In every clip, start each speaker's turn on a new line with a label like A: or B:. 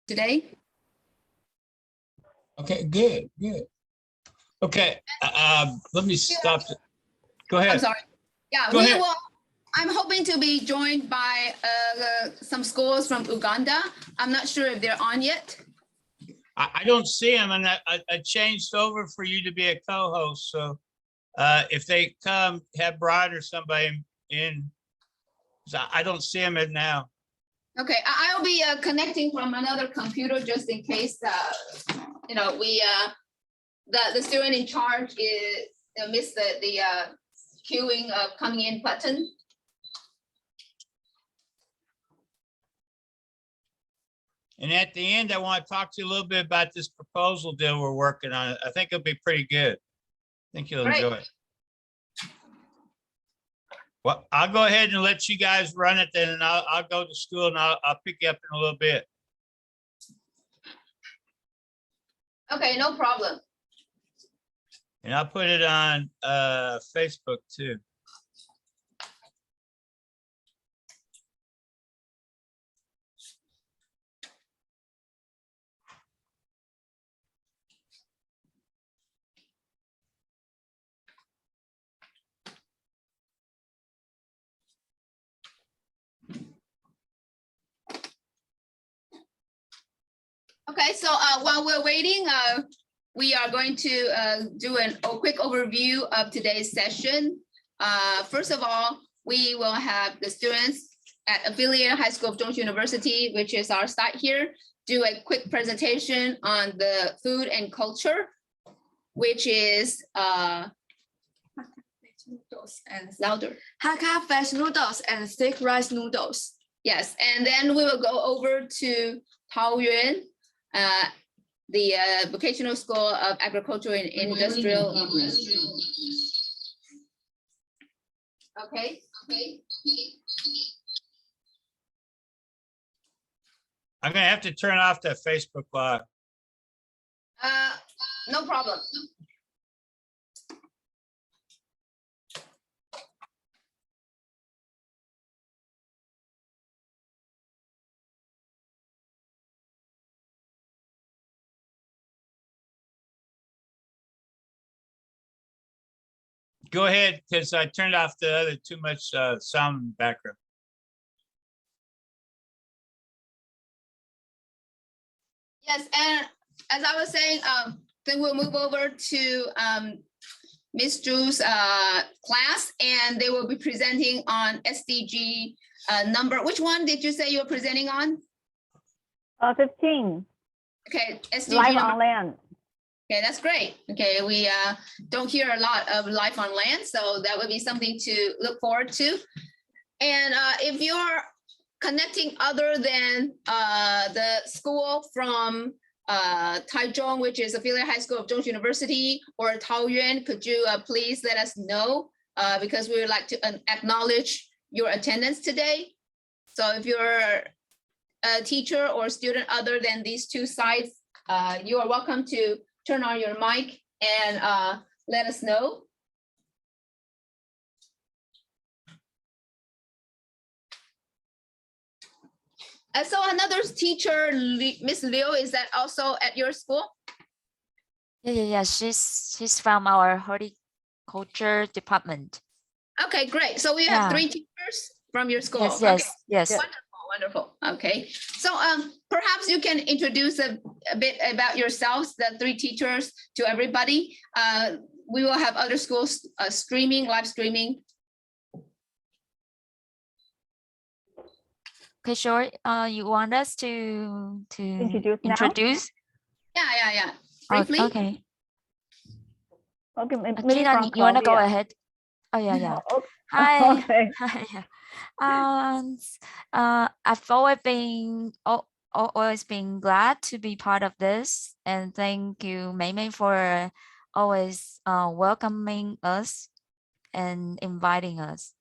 A: today.
B: Okay, good. Okay, let me stop. Go ahead.
A: I'm sorry. Yeah,
B: Go ahead.
A: I'm hoping to be joined by some schools from Uganda. I'm not sure if they're on yet.
B: I don't see them, and I changed over for you to be a co-host. So if they come, have Brad or somebody in. I don't see them now.
A: Okay, I'll be connecting from another computer just in case. The student in charge is missed the queuing of coming in button.
B: And at the end, I want to talk to you a little bit about this proposal deal we're working on. I think it'll be pretty good. I think you'll enjoy it. Well, I'll go ahead and let you guys run it then, and I'll go to school and I'll pick you up in a little bit.
A: Okay, no problem.
B: And I'll put it on Facebook too.
A: Okay, so while we're waiting, we are going to do a quick overview of today's session. First of all, we will have the students at Affiliated High School of Zhong University, which is our site here, do a quick presentation on the food and culture, which is noodles and louder.
C: Hakka fresh noodles and thick rice noodles.
A: Yes, and then we will go over to Taoyuan, the Vocational School of Agriculture and Industrial. Okay.
B: I'm gonna have to turn off that Facebook Live.
A: No problem.
B: Go ahead, because I turned off the other too much sound in the background.
A: Yes, and as I was saying, then we'll move over to Ms. Zhu's class, and they will be presenting on SDG number. Which one did you say you were presenting on?
D: 15.
A: Okay, SDG
D: Live
A: number.
D: on land.
A: Okay, that's great. Okay, we don't hear a lot of life on land, so that would be something to look forward to. And if you're connecting other than the school from Tai Zhong, which is Affiliated High School of Zhong University, or Taoyuan, could you please let us know, because we would like to acknowledge your attendance today. So if you're a teacher or student other than these two sites, you are welcome to turn on your mic and let us know. So another teacher, Miss Liu, is that also at your school?
E: Yeah. She's from our horticulture department.
A: Okay, great. So we have 3 teachers from your school.
E: Yes.
A: Wonderful. Okay. So perhaps you can introduce a bit about yourselves, the 3 teachers, to everybody. We will have other schools live streaming.
E: Okay, sure. You want us to introduce?
A: Yeah. Briefly.
E: Okay.
D: Okay, maybe
E: Gina, you want to go ahead? Oh, yeah.
D: Oh,
E: Hi.
D: okay.
E: I've always been glad to be part of this, and thank you, Mei, for always welcoming us and inviting us.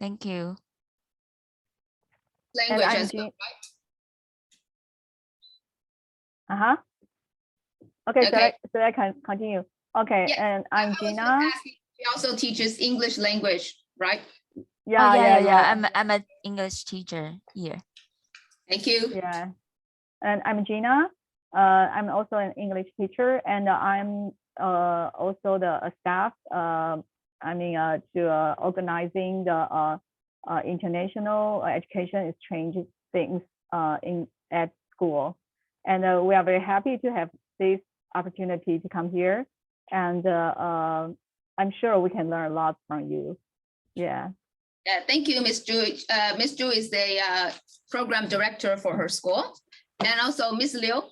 E: Thank you.
A: Language as well, right?
D: Okay, so I can continue. Okay,
A: yes.
D: And I'm Gina.
A: She also teaches English language, right?
D: Yeah.
E: I'm an English teacher here.
A: Thank you.
D: Yeah. And I'm Gina. I'm also an English teacher, and I'm also the staff. To organizing the international education exchange things at school. And we are very happy to have this opportunity to come here. And I'm sure we can learn a lot from you. Yeah.
A: Yeah, thank you, Miss Zhu. Miss Zhu is the program director for her school. And also Miss Liu.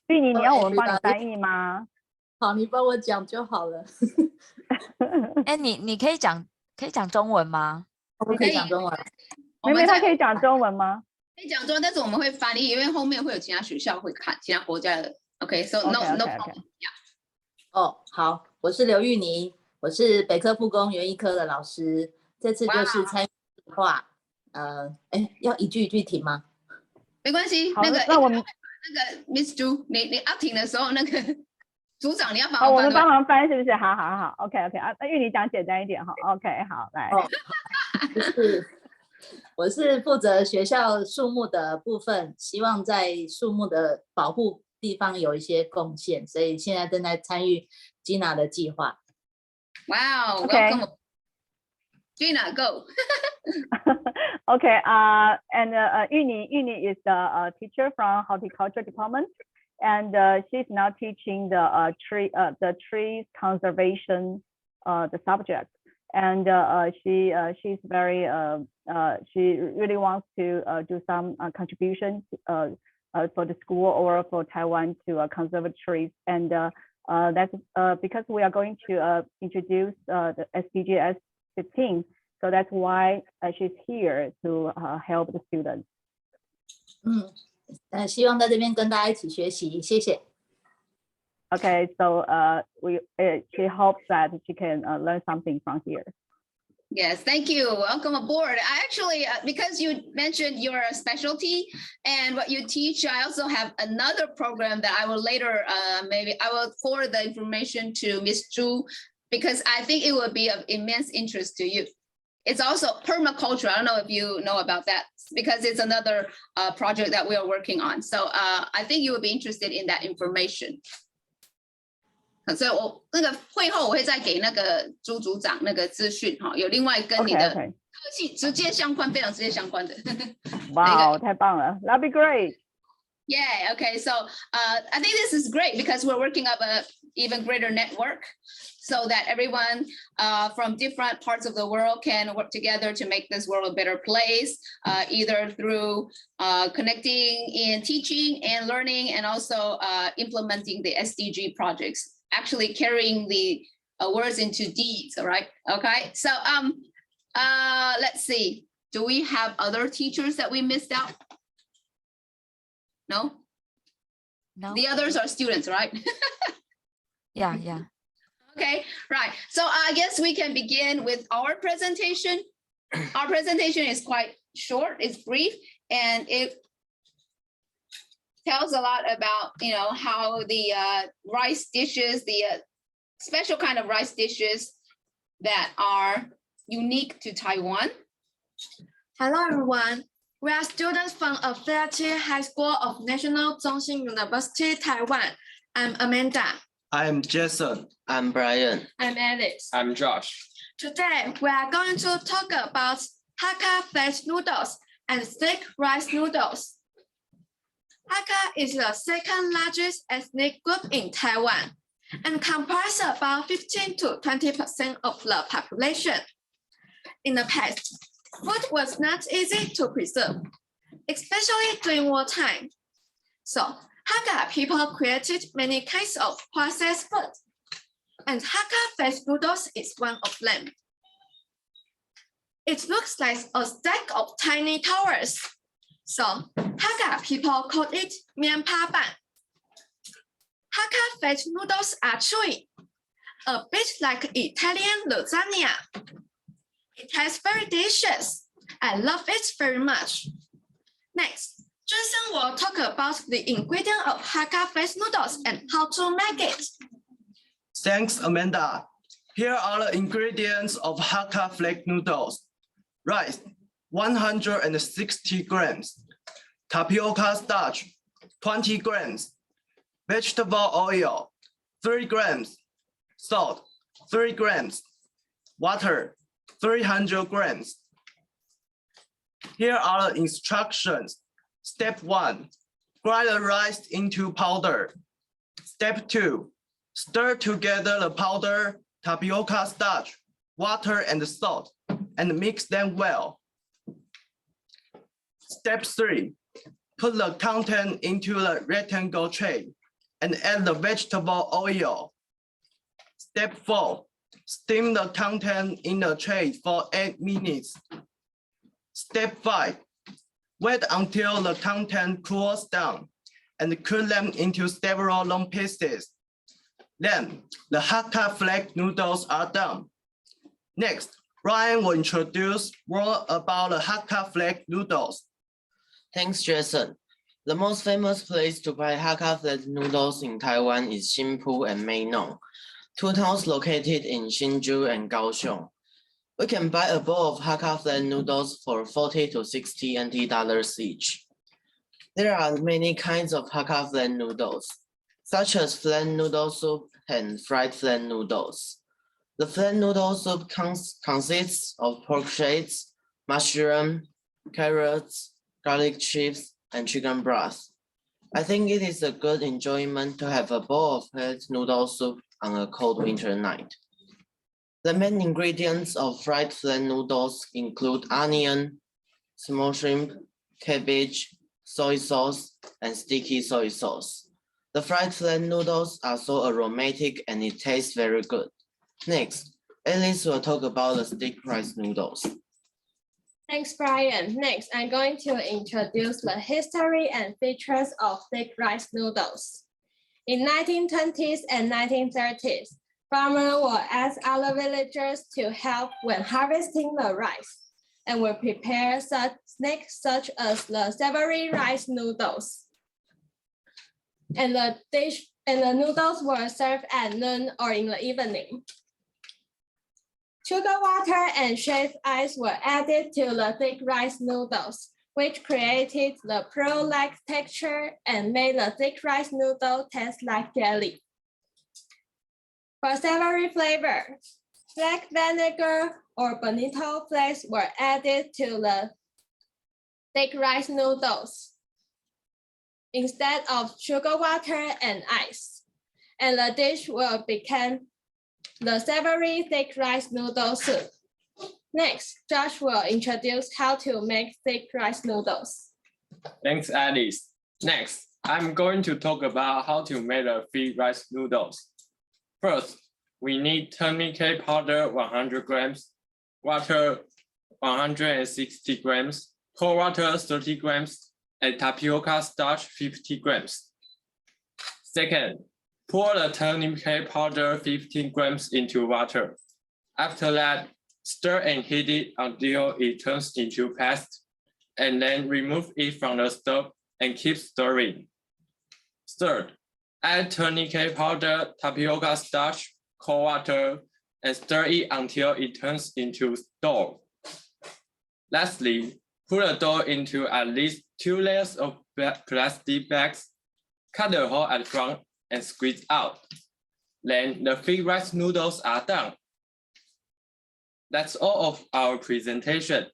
D: 玉妮，你要我们帮你翻译吗？
F: 好，你帮我讲就好了。
E: 哎，你可以讲中文吗？
F: 我可以讲中文。
D: 妹妹她可以讲中文吗？
A: 可以讲中文，但是我们会翻译，因为后面会有其他学校会看，其他国家的。OK，so no problem。
F: 哦，好，我是刘玉妮，我是北科附中园艺科的老师，这次就是参与计划。要一句一句停吗？
A: 没关系，
D: 那我们
A: 那个 Miss Zhu，你要停的时候，那个组长你要
D: 我们帮忙翻是不是？好 ，OK 啊，那玉妮讲简单一点哈 ，OK 好来。
F: 我是负责学校树木的部分，希望在树木的保护地方有一些贡献，所以现在正在参与 Gina 的计划。
A: Wow, welcome. Gina, go.
D: Okay, and Yuni is the teacher from horticulture department, and she's now teaching the trees conservation the subject, and she's very she really wants to do some contribution for the school or for Taiwan to conserve trees, and that's because we are going to introduce the SDGs 15. So that's why she's here to help the students.
F: 希望在这边跟大家一起学习，谢谢。
D: Okay, so she hopes that she can learn something from here.
A: Yes, thank you. Welcome aboard. I actually, because you mentioned your specialty and what you teach, I also have another program that I will later, maybe I will forward the information to Miss Zhu, because I think it would be of immense interest to you. It's also permaculture. I don't know if you know about that, because it's another project that we are working on. So I think you would be interested in that information. 所以我那个会后我会再给那个朱组长那个资讯哈，有另外跟你的科技直接相关，非常直接相关的。
D: 哇，太棒了 ，That'd be great.
A: Yeah. Okay. So I think this is great because we're working up a even greater network, so that everyone from different parts of the world can work together to make this world a better place, either through connecting in teaching and learning, and also implementing the SDG projects. Actually carrying the words into deeds, all right? Okay, so let's see. Do we have other teachers that we missed out? No?
E: No.
A: The others are students, right?
E: Yeah.
A: Okay, right. So I guess we can begin with our presentation. Our presentation is quite short, it's brief, and it tells a lot about, you know, how the rice dishes, the special kind of rice dishes that are unique to Taiwan.
C: Hello, everyone. We are students from Affiliate High School of National Zhongxin University, Taiwan. I'm Amanda.
G: I'm Jason. I'm Brian.
C: I'm Alice.
G: I'm Josh.
C: Today, we are going to talk about Hakka Flake noodles and thick rice noodles. Hakka is the second largest ethnic group in Taiwan and comprises about 15 to 20% of the population. In the past, food was not easy to preserve, especially during wartime. So Hakka people created many kinds of processed food, and Hakka Flake noodles is one of them. It looks like a stack of tiny towers. So Hakka people call it 面趴板. Hakka Flake noodles are chewy, a bit like Italian lasagna. It tastes very delicious. I love it very much. Next, Jason will talk about the ingredient of Hakka Flake noodles and how to make it.
G: Thanks, Amanda. Here are the ingredients of Hakka Flake noodles. Rice, 160 grams, tapioca starch, 20 grams, vegetable oil, 3 grams, salt, 3 grams, water, 300 grams. Here are the instructions. Step 1, grind the rice into powder. Step 2, stir together the powder, tapioca starch, water, and salt, and mix them well. Step 3, put the content into the rectangle tray and add the vegetable oil. Step 4, steam the content in the tray for 8 minutes. Step 5, wait until the content cools down and cut them into several long pieces. Then the Hakka Flake noodles are done. Next, Ryan will introduce more about the Hakka Flake noodles.
H: Thanks, Jason. The most famous place to buy Hakka Flake noodles in Taiwan is Xinpu and Meinong, two towns located in Hsinchu and Kaohsiung. We can buy a bowl of Hakka Flake noodles for 40 to 60 NT dollars each. There are many kinds of Hakka Flake noodles, such as flake noodle soup and fried flake noodles. The flake noodle soup consists of pork shades, mushroom, carrots, garlic chips, and chicken broth. I think it is a good enjoyment to have a bowl of flake noodle soup on a cold winter night. The main ingredients of fried flake noodles include onion, small shrimp, cabbage, soy sauce, and sticky soy sauce. The fried flake noodles are so aromatic and it tastes very good. Next, Alice will talk about the stick rice noodles.
C: Thanks, Brian. Next, I'm going to introduce the history and features of thick rice noodles. In 1920s and 1930s, farmers would ask other villagers to help when harvesting the rice and would prepare such snacks such as the savory rice noodles. And the noodles were served at noon or in the evening. Sugar water and shaved ice were added to the thick rice noodles, which created the pearl-like texture and made the thick rice noodle taste like jelly. For savory flavor, black vinegar or bonito flakes were added to the thick rice noodles instead of sugar water and ice, and the dish will become the savory thick rice noodle soup. Next, Josh will introduce how to make thick rice noodles.
I: Thanks, Alice. Next, I'm going to talk about how to make the thick rice noodles. First, we need tourniquet powder 100 grams, water 160 grams, cold water 30 grams, and tapioca starch 50 grams. Second, pour the tourniquet powder 15 grams into water. After that, stir and heat it until it turns into paste, and then remove it from the stove and keep stirring. Third, add tourniquet powder, tapioca starch, cold water, and stir it until it turns into dough. Lastly, put the dough into at least 2 layers of plastic bags, cut the hole at front, and squeeze out. Then the thick rice noodles are done. That's all of our presentation.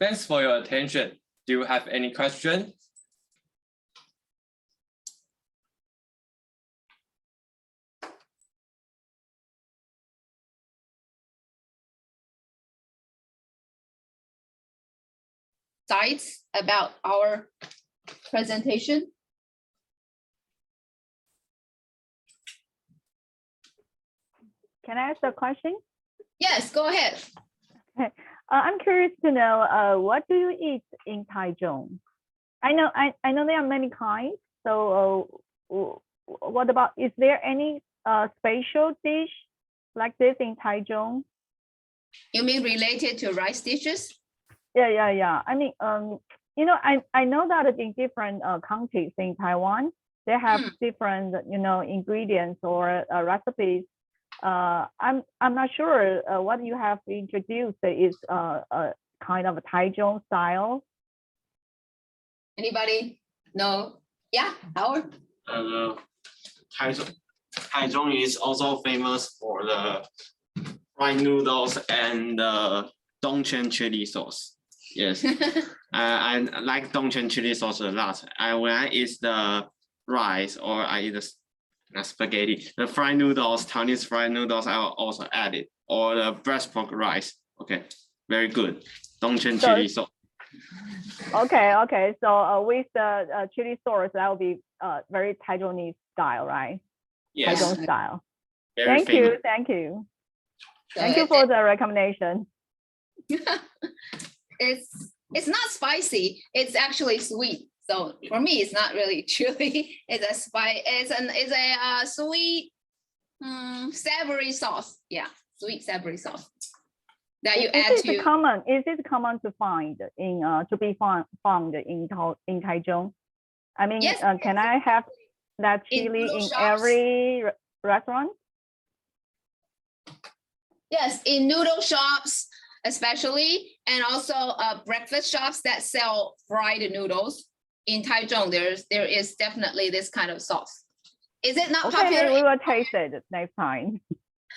I: Thanks for your attention. Do you have any questions?
A: Sides about our presentation?
D: Can I ask a question?
A: Yes, go ahead.
D: I'm curious to know what do you eat in Tai Zhong? I know there are many kinds. So what about, is there any special dish like this in Tai Zhong?
A: You mean related to rice dishes?
D: Yeah. I mean, you know, I know that in different counties in Taiwan, they have different, you know, ingredients or recipes. I'm not sure what you have introduced is kind of a Tai Zhong style?
A: Anybody? No? Yeah, Howard?
H: Taichung is also famous for the fried noodles and the Dongquan chili sauce. Yes, I like Dongquan chili sauce a lot. When I eat the rice or I eat the spaghetti, the fried noodles, Taiwanese fried noodles, I will also add it, or the breast pork rice. Okay, very good. Dongquan chili sauce.
D: Okay. So with the chili sauce, that will be very Taiwanese style, right?
H: Yes.
D: Taichung style.
H: Very
D: Thank
H: famous.
D: you. Thank you.
A: So
D: Thank you for the recommendation.
A: it's not spicy. It's actually sweet. So for me, it's not really chili. It's a sweet, savory sauce. Yeah, sweet savory sauce that you add to.
D: Is it common to find in found in Taichung? I mean,
A: Yes,
D: can I have that chili
A: noodle
D: in
A: shops.
D: every restaurant?
A: Yes, in noodle shops especially, and also breakfast shops that sell fried noodles. In Taichung, there is definitely this kind of sauce. Is it not popular?
D: Okay, we will taste it next time.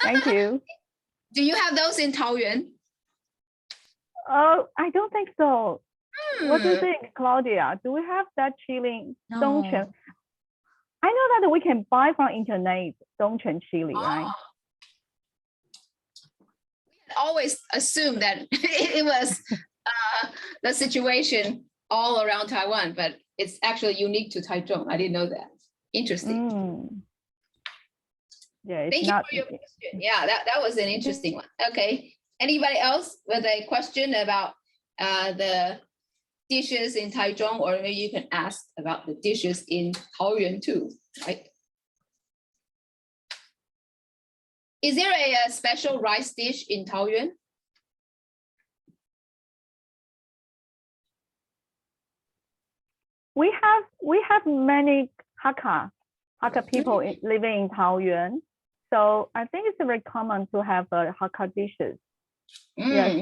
D: Thank you.
A: Do you have those in Taoyuan?
D: Oh, I don't think so. What do you think, Claudia? Do we have that chili Dongquan?
E: No.
D: I know that we can buy from internet Dongquan chili, right?
A: Always assume that it was the situation all around Taiwan, but it's actually unique to Taichung. I didn't know that. Interesting.
D: Yeah, it's
A: Thank you for your question. Yeah, that was an interesting one. Okay. Anybody else with a question about the dishes in Taichung, or maybe you can ask about the dishes in Taoyuan too, right? Is there a special rice dish in Taoyuan?
D: We have many Hakka people living in Taoyuan, so I think it's very common to have Hakka dishes. Yeah,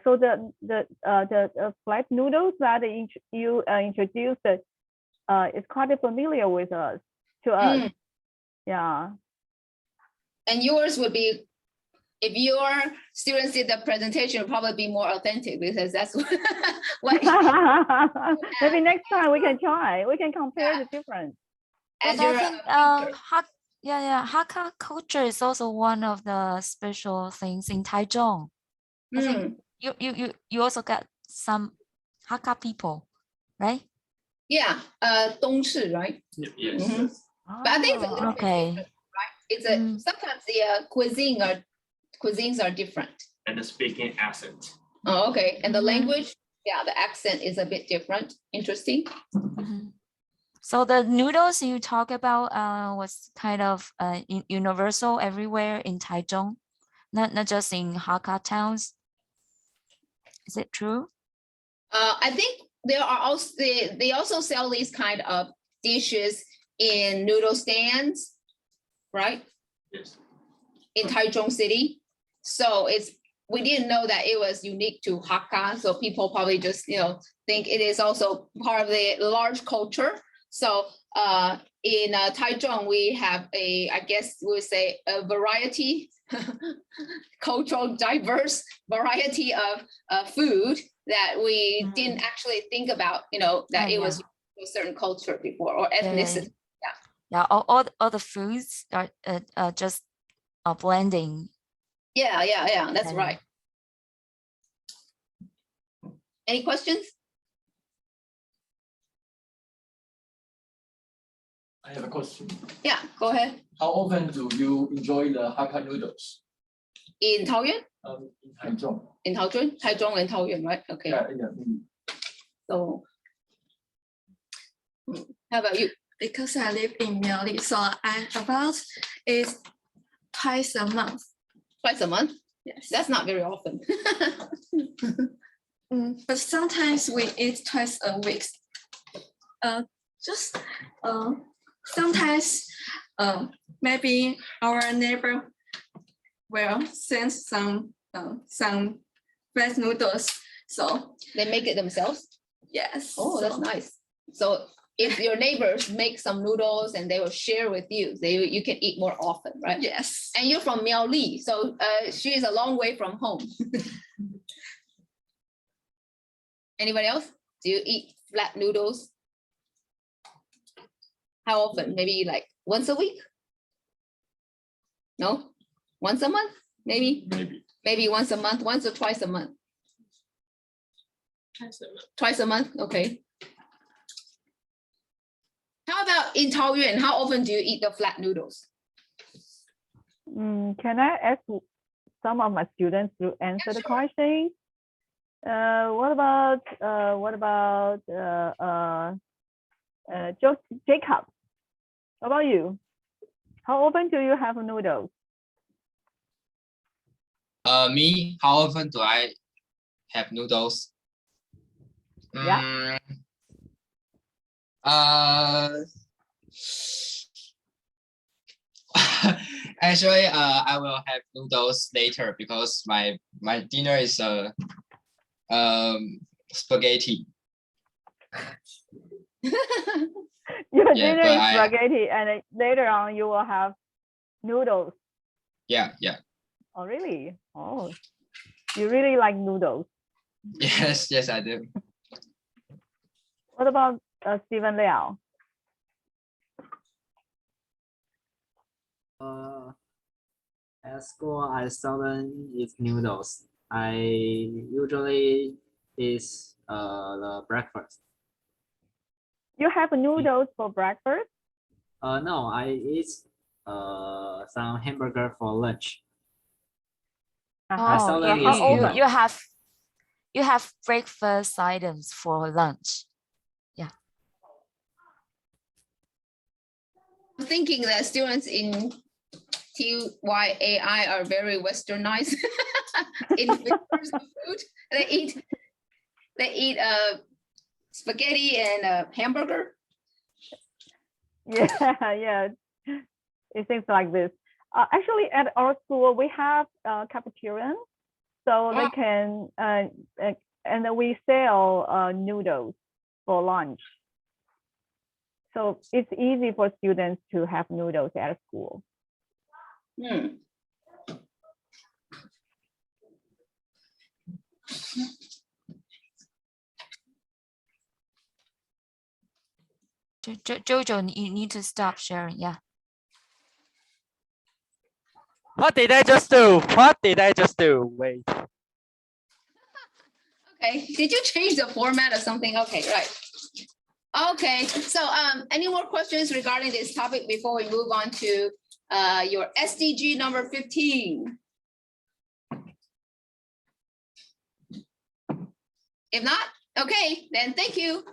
D: so the Flake noodles that you introduced is quite familiar with us to us. Yeah. And
A: yours would be, if your students did the presentation, would probably be more authentic, because that's what
D: maybe next time we can try. We can compare the difference.
A: as
E: But
A: your
E: I think Hakka culture is also one of the special things in Taichung. I think you also got some Hakka people, right?
A: Yeah, Dongshi, right?
H: Yes.
A: But I think it's a little bit different, right? It's a sometimes the cuisines are different.
H: And the speaking accent.
A: Oh, okay. And the language, yeah, the accent is a bit different. Interesting.
E: So the noodles you talk about was kind of universal everywhere in Taichung, not just in Hakka towns. Is it true?
A: I think there are also they also sell these kind of dishes in noodle stands, right?
H: Yes.
A: In Taichung City. So we didn't know that it was unique to Hakka. So people probably just think it is also part of the large culture. So in Taichung, we have I guess we would say a variety, cultural diverse variety of food that we didn't actually think about, that it was a certain culture before, or ethnicity.
E: Yeah, all the foods are just blending.
A: Yeah, that's right. Any questions?
J: I have a question.
A: Yeah, go ahead.
J: How often do you enjoy the Hakka noodles?
A: In Taoyuan?
J: In Taichung.
A: In Taichung and Taoyuan, right? Okay.
J: Yeah.
A: So, how about you?
C: Because I live in Miaoli, so I about it twice a month.
A: Twice a month?
C: Yes.
A: That's not very often.
C: But sometimes we eat twice a week. Sometimes maybe our neighbor will send some fresh noodles So
A: They make it themselves?
C: yes.
A: Oh, that's
C: so-
A: nice. So if your neighbors make some noodles and they will share with you, you can eat more often, right?
C: Yes.
A: And you're from Miaoli, so she is a long way from home. Anybody else? Do you eat flat noodles? How often? Maybe like once a week? No? Once a month? Maybe?
I: Maybe.
A: Maybe once a month, once or twice a month? Twice a month, okay. How about in Taoyuan? How often do you eat the flat noodles?
D: Can I ask some of my students to answer the question? What about Jacob? How about you? How often do you have noodles?
K: Me, how often do I have noodles?
D: Yeah.
K: Actually, I will have noodles later because my dinner is spaghetti.
D: Your
K: Yeah,
D: dinner
K: but
D: is spaghetti, and later on you will have noodles.
K: Yeah.
D: Oh, really? Oh, you really like noodles.
K: Yes, I do.
D: What about Stephen Liao?
L: At school, I seldom eat noodles. I usually eat the breakfast.
D: You have noodles for breakfast?
L: No, I eat some hamburger for lunch. I
E: Oh,
L: seldom
D: how
L: eat
D: often?
L: noodles.
E: You have breakfast items for lunch.
A: I'm thinking that students in TYAI are very westernized in terms of food. They eat spaghetti and hamburger.
D: Yeah. It seems like this. Actually, at our school, we have cafeteria, so they can and then we sell noodles for lunch. So it's easy for students to have noodles at school.
E: Jojo, you need to stop sharing. Yeah.
M: What did I just do? What did I just do? Wait.
A: Okay, did you change the format or something? Okay, right. Okay, so any more questions regarding this topic before we move on to your SDG number 15? If not, okay, then thank you.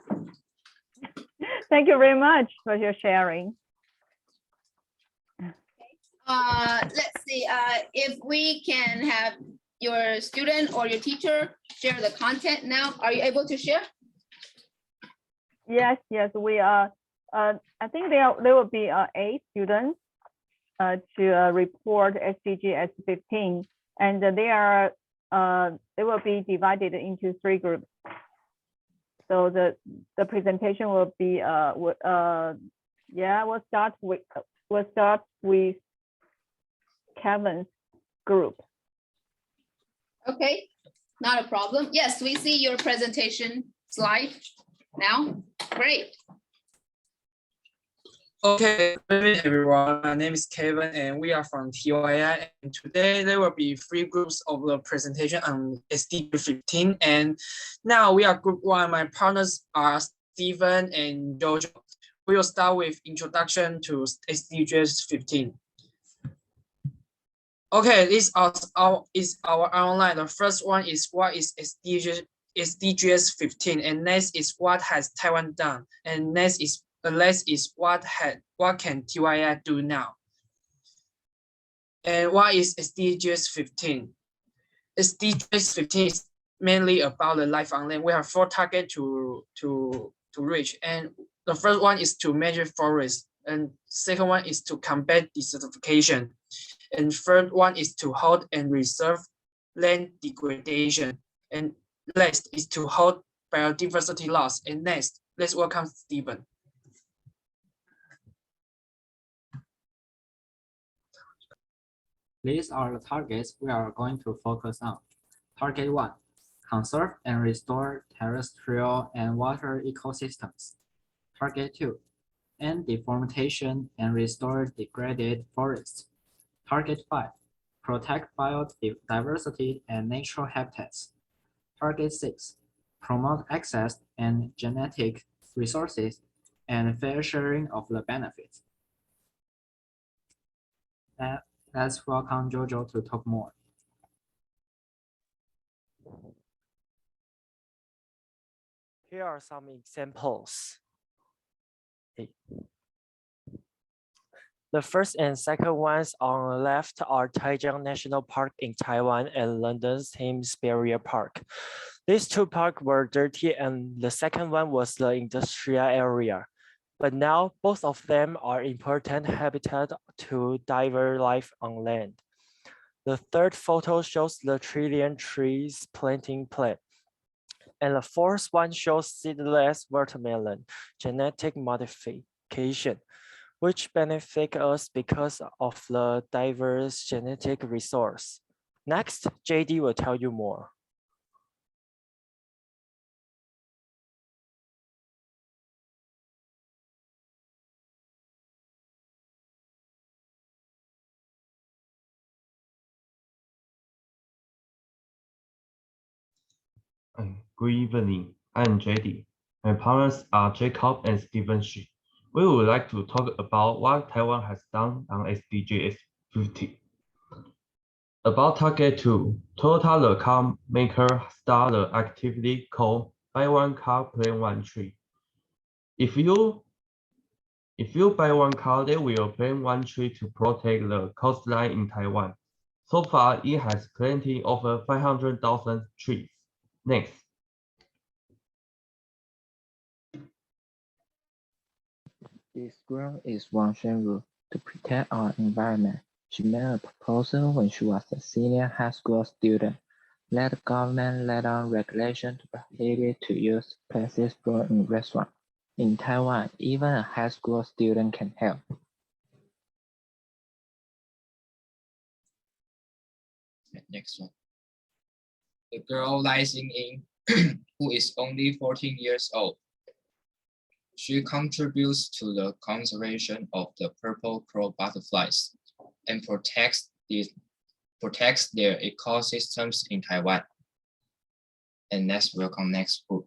D: Thank you very much for your sharing.
A: Let's see, if we can have your student or your teacher share the content now. Are you able to share?
D: Yes, we are. I think there will be 8 students to report SDG as 15, and they will be divided into 3 groups. So the presentation will be we'll start with Kevin's group.
A: Okay, not a problem. Yes, we see your presentation slide now. Great.
N: Okay, good evening, everyone. My name is Kevin, and we are from TYI. And today there will be 3 groups of the presentation on SDG 15. And now we are group 1. My partners are Stephen and Jojo. We will start with introduction to SDGs 15. Okay, this is our outline. The first one is what is SDGs 15, and next is what has Taiwan done, and next is what can TYI do now. And what is SDGs 15? SDGs 15 is mainly about the life on land. We have 4 targets to reach, and the first one is to measure forests, and second one is to combat desertification, and third one is to hold and reserve land degradation, and Last is to halt biodiversity loss. And next, let's welcome Stephen.
L: These are the targets we are going to focus on. Target 1, conserve and restore terrestrial and water ecosystems. Target 2, end deforestation and restore degraded forests. Target 5, protect biodiversity and natural habitats. Target 6, promote access and genetic resources and fair sharing of the benefits. Let's welcome Jojo to talk more.
O: Here are some examples. The first and second ones on the left are Tai Zhong National Park in Taiwan and London's Thames Barrier Park. These two parks were dirty and the second one was the industrial area. But now both of them are important habitat to diverse life on land. The third photo shows the trillion trees planting plan. And the fourth one shows seedless watermelon genetic modification, which benefit us because of the diverse genetic resource. Next, JD will tell you more.
P: Good evening, I'm JD. My partners are Jacob and Stephen Shi. We would like to talk about what Taiwan has done on SDGs 50. About Target 2, Toyota the car maker started the activity called Buy One Car, Plant One Tree. If you buy one car, they will plant one tree to protect the coastline in Taiwan. So far, it has planted over 500,000 trees. Next.
Q: This girl is Wang Shenru. To protect our environment, she made a proposal when she was a senior high school student. Let the government let down regulation to prohibit to use plastic straw in restaurants. In Taiwan, even a high school student can help.
K: Next one. The girl Rising in, who is only 14 years old. She contributes to the conservation of the purple crow butterflies and protects their ecosystems in Taiwan. And let's welcome next group.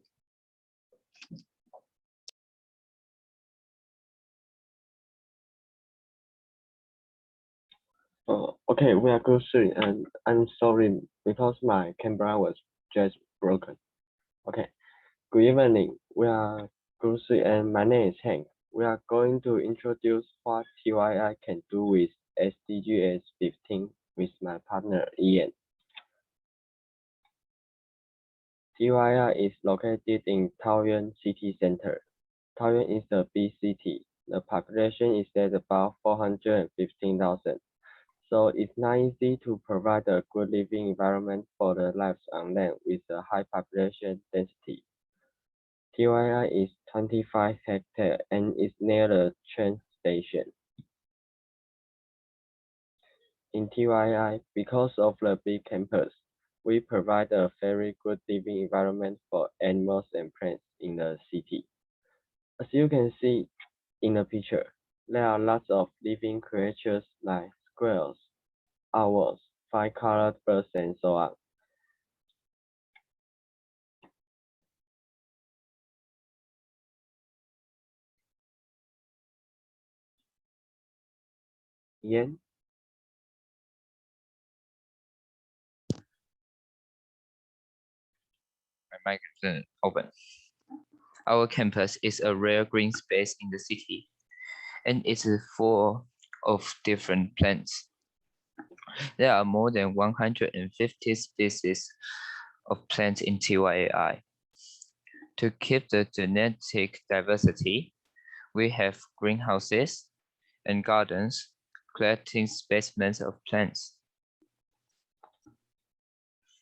R: Okay, we are good soon, and I'm sorry because my camera was just broken. Okay, good evening. We are good soon, and my name is Hank. We are going to introduce what TYI can do with SDGs 15 with my partner Ian. TYI is located in Taoyuan city center. Taoyuan is a big city. The population is at about 415,000. So it's not easy to provide a good living environment for the lives on land with a high population density. TYI is 25 hectares and is near the train station. In TYI, because of the big campus, we provide a very good living environment for animals and plants in the city. As you can see in the picture, there are lots of living creatures like squirrels, owls, five-colored birds, and so on. Ian?
S: My microphone open. Our campus is a rare green space in the city, and it's full of different plants. There are more than 150 species of plants in TYI. To keep the genetic diversity, we have greenhouses and gardens collecting specimens of plants.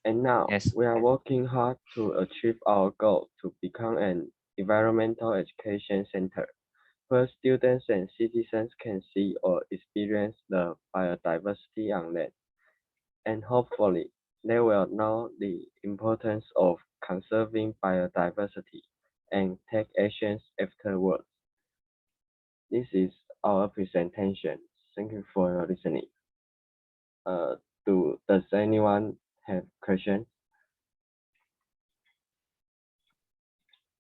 R: And now we are working hard to achieve our goal to become an environmental education center where students and citizens can see or experience the biodiversity on land. And hopefully, they will know the importance of conserving biodiversity and take actions afterwards. This is our presentation. Thank you for your listening. Does anyone have questions?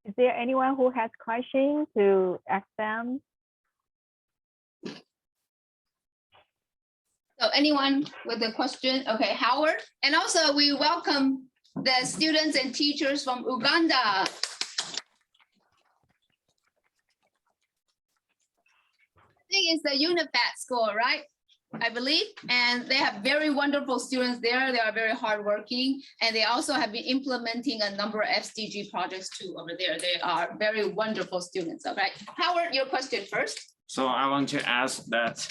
D: Is there anyone who has questions to ask them?
A: So anyone with a question? Okay, Howard. And also we welcome the students and teachers from Uganda. I think it's the UNIFAT school, right? I believe, and they have very wonderful students there. They are very hardworking, and they also have been implementing a number of SDG projects too over there. They are very wonderful students. Okay, Howard, your question first.
I: So I want to ask that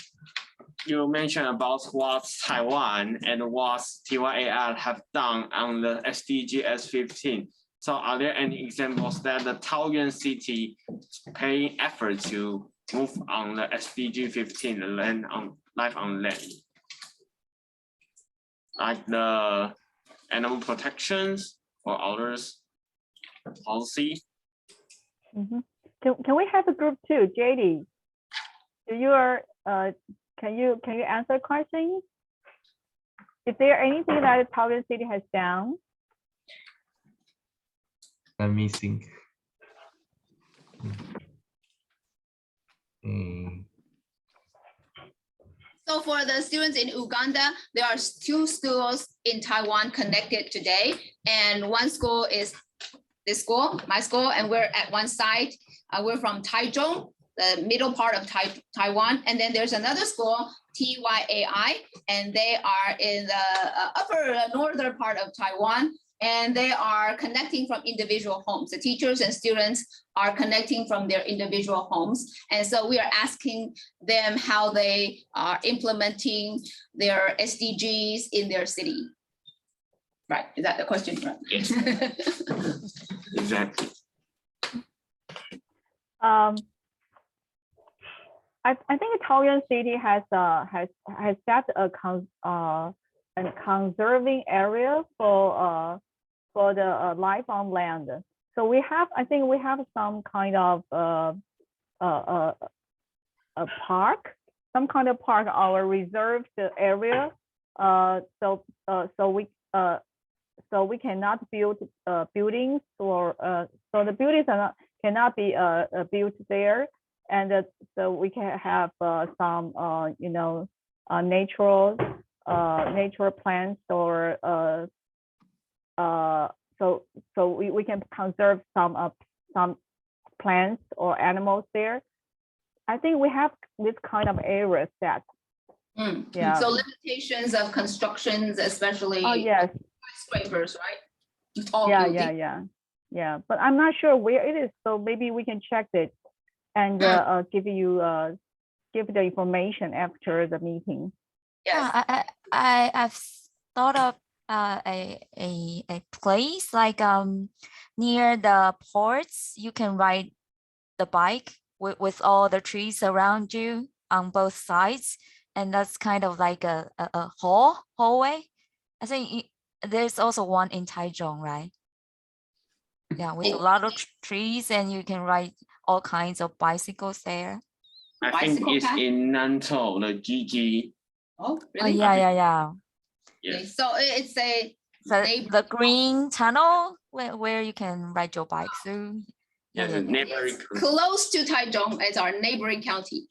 I: you mentioned about what Taiwan and what TYAR have done on the SDGs 15. So are there any examples that the Taoyuan city paying effort to move on the SDG 15, the land on life on land, like the animal protections or others policy?
D: Can we have a group too, JD? Can you answer questions? Is there anything that Taoyuan City has done?
P: Let me think.
A: So for the students in Uganda, there are 2 schools in Taiwan connected today. And one school is this school, my school, and we're at one side. We're from Tai Zhong, the middle part of Taiwan. And then there's another school, TYAI, and they are in the upper northern part of Taiwan. And they are connecting from individual homes. The teachers and students are connecting from their individual homes. And so we are asking them how they are implementing their SDGs in their city. Right, is that the question? Right?
I: Yes. Exactly.
D: I think Taoyuan City has set a conserving area for the life on land. So I think we have some kind of a park, our reserved area. So we cannot build buildings, or so the buildings cannot be built there, and so we can have some natural plants, or so we can conserve some plants or animals there. I think we have this kind of area set. Yeah.
A: So limitations of constructions, especially
D: yes,
A: skyscrapers, right?
D: Yeah. But I'm not sure where it is, so maybe we can check it and give the information after the meeting.
E: Yeah, I've thought of a place like near the ports. You can ride the bike with all the trees around you on both sides, and that's kind of like a hallway. I think there's also one in Tai Zhong, right? Yeah, with a lot of trees, and you can ride all kinds of bicycles there.
I: I think it's in Nantou, the GG.
A: Oh,
E: really? Yeah.
A: Yes. So it's
E: the green tunnel where you can ride your bike through.
I: Neighboring.
A: Close to Taichung is our neighboring county.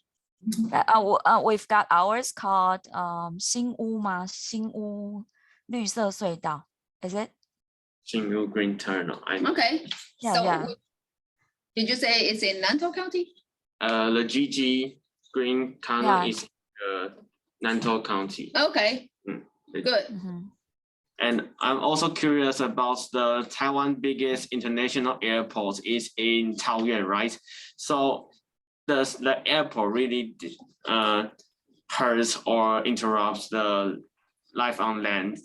E: We've got ours called 新屋吗？新屋绿色隧道. Is it?
I: Single green tunnel.
A: Okay.
E: Yeah.
A: Did you say it's in Nantou County?
I: The GG green tunnel is Nantou County.
A: Okay. Good.
I: And I'm also curious about the Taiwan biggest international airport is in Taoyuan, right? So does the airport really hurts or interrupts the life on land?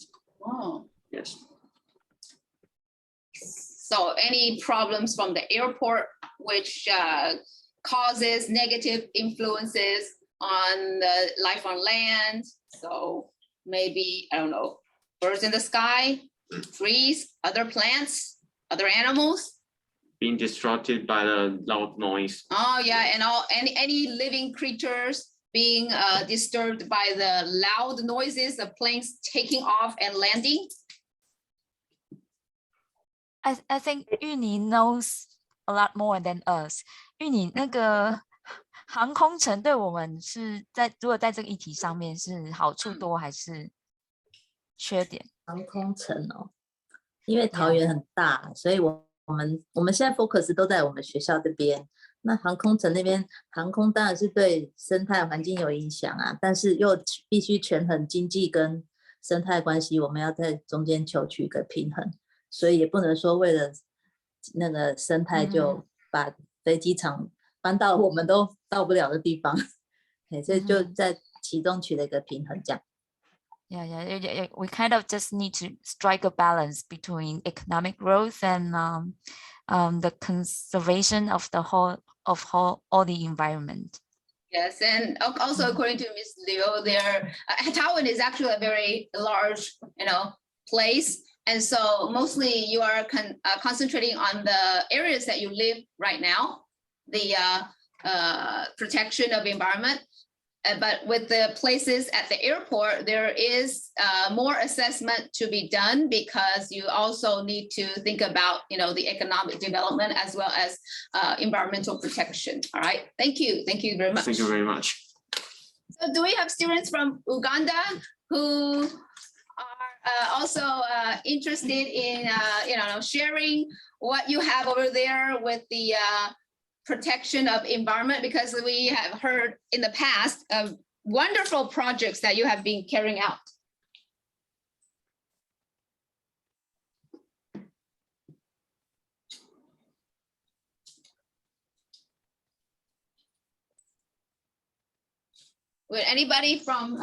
A: Oh.
I: Yes.
A: So any problems from the airport, which causes negative influences on the life on land. So maybe, I don't know, birds in the sky, trees, other plants, other animals.
I: Being distracted by the loud noise.
A: Oh yeah, and any living creatures being disturbed by the loud noises of planes taking off and landing.
E: I think 玉妮 knows a lot more than us. 玉妮那个航空城对我们是如果在这个议题上面是好处多还是缺点？
F: 航空城哦，因为桃园很大，所以我们现在 focus 都在我们学校这边。那航空城那边，航空当然是对生态环境有影响啊，但是又必须权衡经济跟生态关系，我们要在中间求取一个平衡，所以也不能说为了那个生态就把飞机场搬到我们都到不了的地方，所以就在其中取了一个平衡这样。
E: Yeah, we kind of just need to strike a balance between economic growth and the conservation of all the environment.
A: Yes, and also according to Ms. Liu, Taiwan is actually a very large, place, and so mostly you are concentrating on the areas that you live right now, the protection of environment. But with the places at the airport, there is more assessment to be done because you also need to think about, the economic development as well as environmental protection. All right, thank you very much.
I: Thank you very much.
A: So do we have students from Uganda who are also interested in, sharing what you have over there with the protection of environment, because we have heard in the past of wonderful projects that you have been carrying out. Would anybody from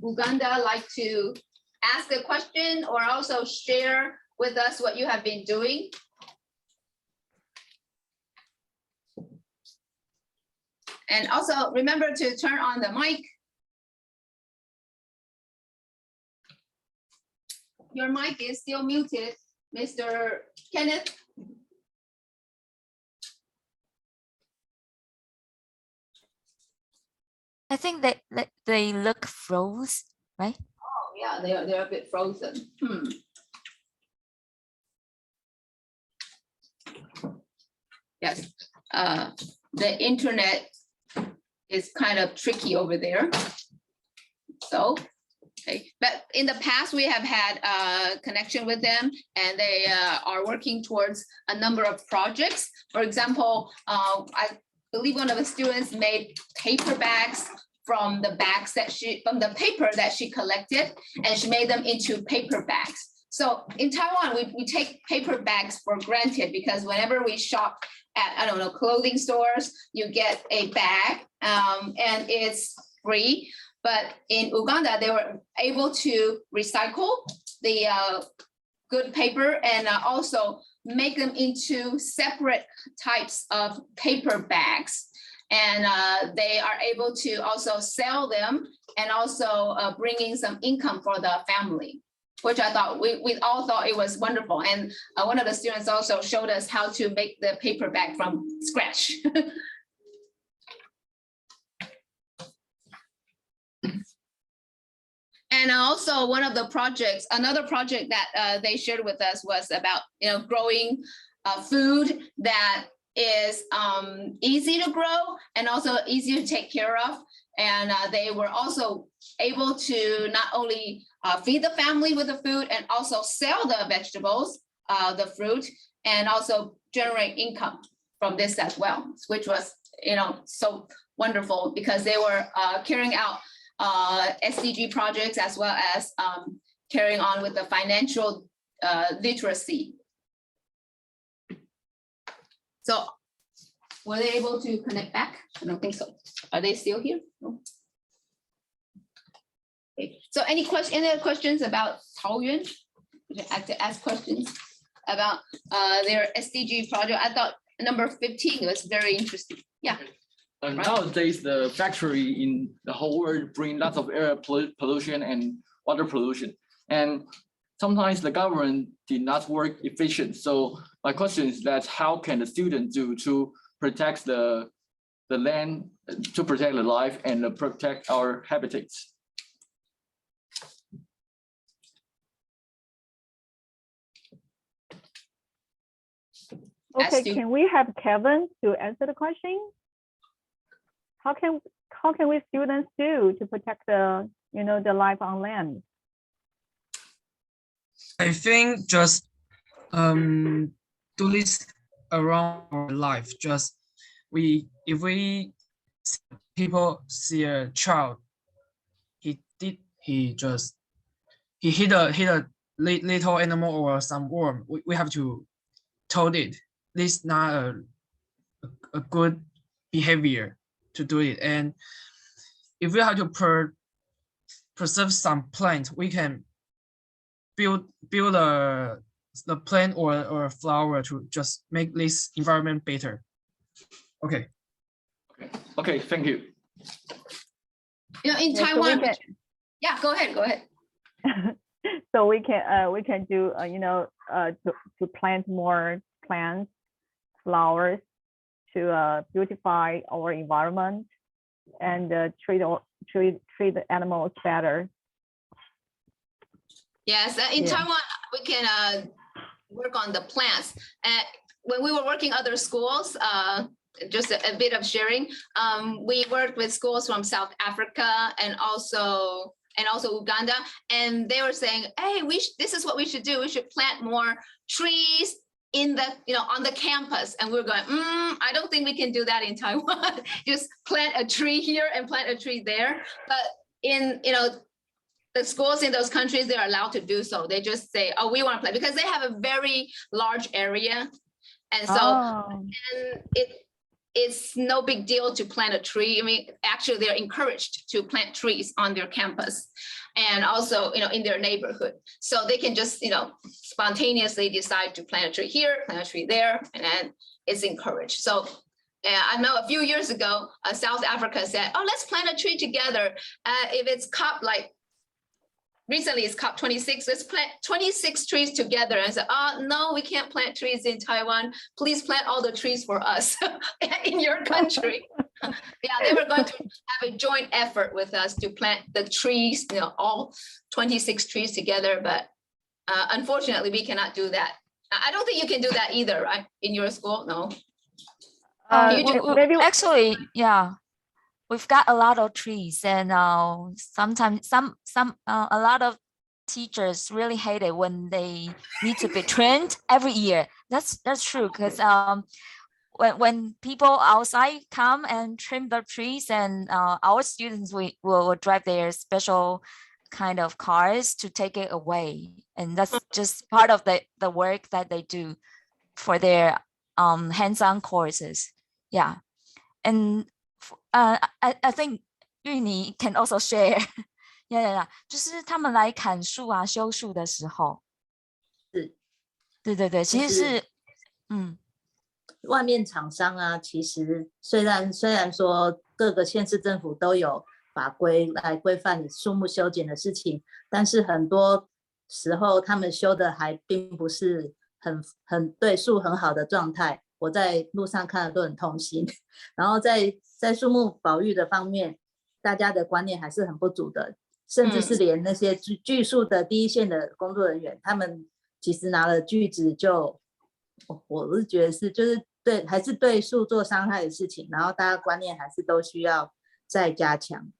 A: Uganda like to ask a question or also share with us what you have been doing? And also remember to turn on the mic. Your mic is still muted, Mr. Kenneth.
E: I think that they look froze, right?
A: Oh yeah, they're a bit frozen. Yes, the internet is kind of tricky over there. So, okay. But in the past, we have had a connection with them and they are working towards a number of projects. For example, I believe one of the students made paper bags from the paper that she collected, and she made them into paper bags. So in Taiwan, we take paper bags for granted because whenever we shop at, clothing stores, you get a bag and it's free. But in Uganda, they were able to recycle the good paper and also make them into separate types of paper bags. And they are able to also sell them and also bring in some income for the family, which I thought we all thought it was wonderful. And one of the students also showed us how to make the paper bag from scratch. And also one of the projects, another project that they shared with us was about, growing food that is easy to grow and also easy to take care of. And they were also able to not only feed the family with the food and also sell the vegetables, the fruit, and also generate income from this as well, which was, so wonderful because they were carrying out SDG projects as well as carrying on with the financial literacy. So were they able to connect back? I don't think so. Are they still here? No. Okay. So any other questions about Taoyuan? Would you like to ask questions? about their SDG project. I thought number 15 was very interesting. Yeah.
J: And nowadays, the factory in the whole world bring lots of air pollution and water pollution. And sometimes the government did not work efficient. So my question is that how can the students do to protect the land, to protect the life and protect our habitats?
D: Okay, can we have Kevin to answer the question? How can we students do to protect the the life on land?
N: I think just do this around our life. Just if we people see a child, he hit a little animal or some worm, we have to told it. This is not a good behavior to do it. And if we have to preserve some plant, we can build the plant or flower to just make this environment better. Okay.
J: Okay, thank you.
A: In Taiwan, yeah, go ahead.
D: So we can do to plant more plants, flowers to beautify our environment and treat the animals better.
A: Yes, in Taiwan, we can work on the plants. When we were working other schools, just a bit of sharing, we worked with schools from South Africa and also Uganda, and they were saying, hey, this is what we should do. We should plant more trees in the on the campus. And we're going, I don't think we can do that in Taiwan. Just plant a tree here and plant a tree there. But in the schools in those countries, they're allowed to do so. They just say, oh, we want to plant, because they have a very large area. And so and it's no big deal to plant a tree. I mean, actually, they're encouraged to plant trees on their campus and also, in their neighborhood. So they can just, spontaneously decide to plant a tree here, plant a tree there, and then it's encouraged. So I know a few years ago, South Africa said, oh, let's plant a tree together. If it's COP, recently it's COP 26, let's plant 26 trees together. And said, oh, no, we can't plant trees in Taiwan. Please plant all the trees for us in your country. Yeah, they were going to have a joint effort with us to plant the trees, all 26 trees together. But unfortunately, we cannot do that. I don't think you can do that either, right? In your school, no?
E: Actually, yeah. We've got a lot of trees, and sometimes a lot of teachers really hate it when they need to be trained every year. That's true, because when people outside come and trim the trees, and our students will drive their special kind of cars to take it away, and that's just part of the work that they do for their hands-on courses. Yeah, and I think 芋泥 can also share. Yeah, 就是他们来砍树啊、修树的时候，对，其实是，
F: 外面厂商啊，其实虽然说各个县市政府都有法规来规范树木修剪的事情，但是很多时候他们修的还并不是很对树很好的状态。我在路上看了都很痛心，然后在树木保育的方面，大家的观念还是很不足的，甚至是连那些锯树的第一线的工作人员，他们其实拿了锯子就，我是觉得是就是还是对树做伤害的事情，然后大家观念还是都需要再加强。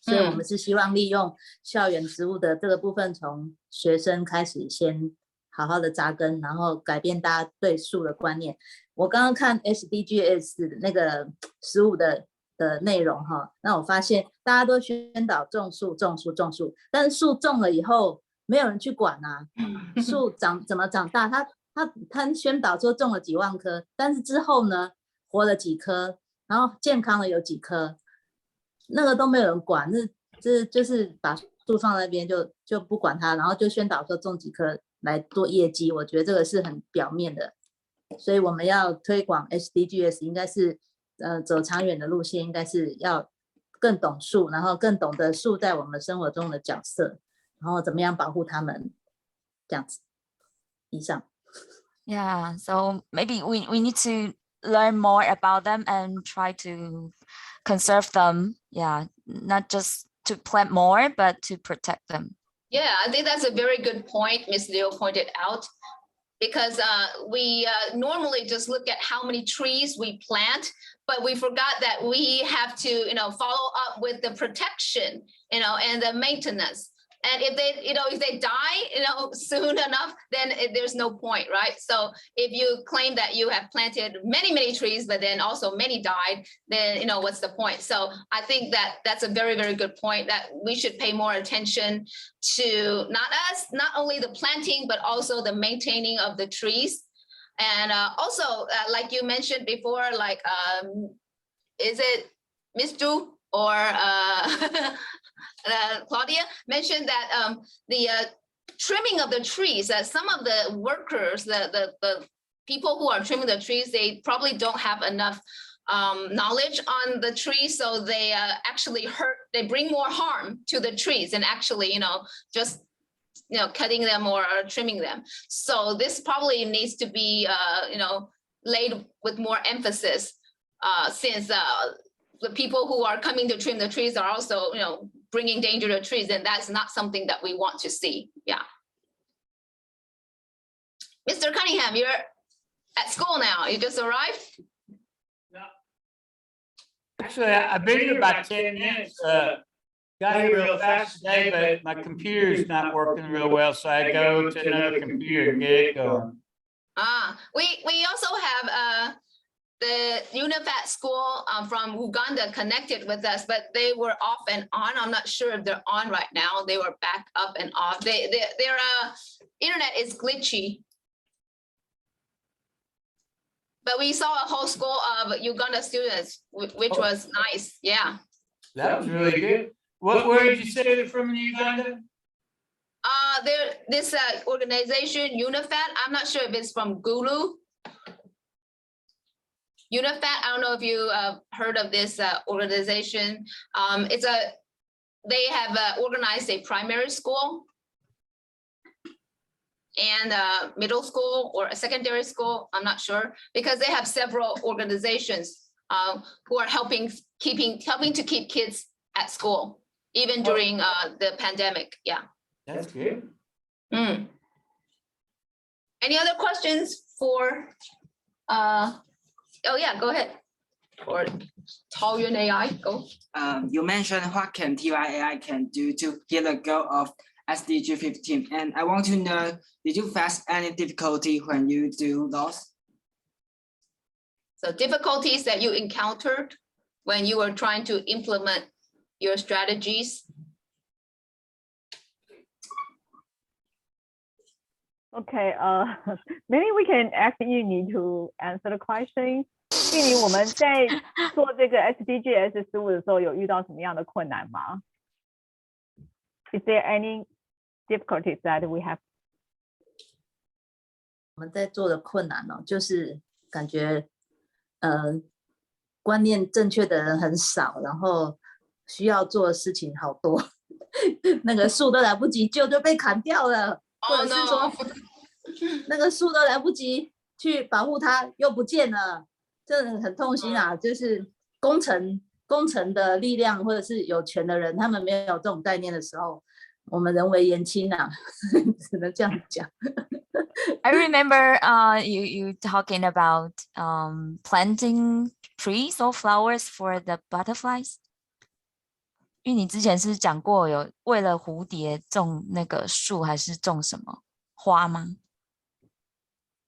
F: 所以我们是希望利用校园植物的这个部分，从学生开始先好好的扎根，然后改变大家对树的观念。我刚刚看 SDGs 那个15的内容哈，那我发现大家都宣导种树，但是树种了以后没有人去管啊，树怎么长大？他宣导说种了几万棵，但是之后呢，活了几棵，然后健康了有几棵，那个都没有人管，这就是把树放在那边就不管它，然后就宣导说种几棵来做业绩，我觉得这个是很表面的。所以我们要推广 SDGs， 应该是走长远的路线，应该是要更懂树，然后更懂得树在我们生活中的角色，然后怎么样保护它们，这样子。以上。
E: Yeah, so maybe we need to learn more about them and try to conserve them. Yeah, not just to plant more, but to protect them.
A: Yeah, I think that's a very good point Ms. Liu pointed out, because we normally just look at how many trees we plant, but we forgot that we have to, follow up with the protection, and the maintenance. And if they, if they die, soon enough, then there's no point, right? So if you claim that you have planted many, many trees, but then also many died, then, what's the point? So I think that that's a very, very good point, that we should pay more attention to not only the planting, but also the maintaining of the trees. And also, like you mentioned before, like, is it Miss Zhu or Claudia mentioned that the trimming of the trees, that some of the workers, the people who are trimming the trees, they probably don't have enough knowledge on the trees, so they actually they bring more harm to the trees and actually, just cutting them or trimming them. So this probably needs to be laid with more emphasis, since the people who are coming to trim the trees are also, bringing danger to trees, and that's not something that we want to see. Yeah. Mr. Cunningham, you're at school now. You just arrived?
B: Actually, I've been here about 10 minutes. Got here real fast today, but my computer's not working real well, so I go to another computer and get it going.
A: We also have the UNIFAT school from Uganda connected with us, but they were off and on. I'm not sure if they're on right now. They were back up and off. Their internet is glitchy. But we saw a whole school of Uganda students, which was nice. Yeah.
B: That was really good. Where did you say they're from in Uganda?
A: This organization, UNIFAT, I'm not sure if it's from Gulu. UNIFAT, I don't know if you heard of this organization. They have organized a primary school and middle school or a secondary school, I'm not sure, because they have several organizations who are helping to keep kids at school, even during the pandemic. Yeah.
B: That's good.
A: Any other questions for oh yeah, go ahead. Or Taoyuan AI, go.
N: You mentioned what can TYAI can do to hit the goal of SDG 15, and I want to know, did you face any difficulty when you do those?
A: So difficulties that you encountered when you were trying to implement your strategies?
D: Okay, maybe we can ask Yuni to answer the question. 印尼，我们在做这个 SDGs 15的时候，有遇到什么样的困难吗 ？Is there any difficulties that we have?
F: 我们在做的困难哦，就是感觉观念正确的人很少，然后需要做的事情好多，那个树都来不及救就被砍掉了，或者是说那个树都来不及去保护它又不见了。这很痛心啊！就是工程的力量，或者是有权的人，他们没有这种概念的时候，我们人为言轻啊，只能这样讲。
E: I remember you talking about planting trees or flowers for the butterflies. 因为你之前是讲过有为了蝴蝶种那个树，还是种什么花吗？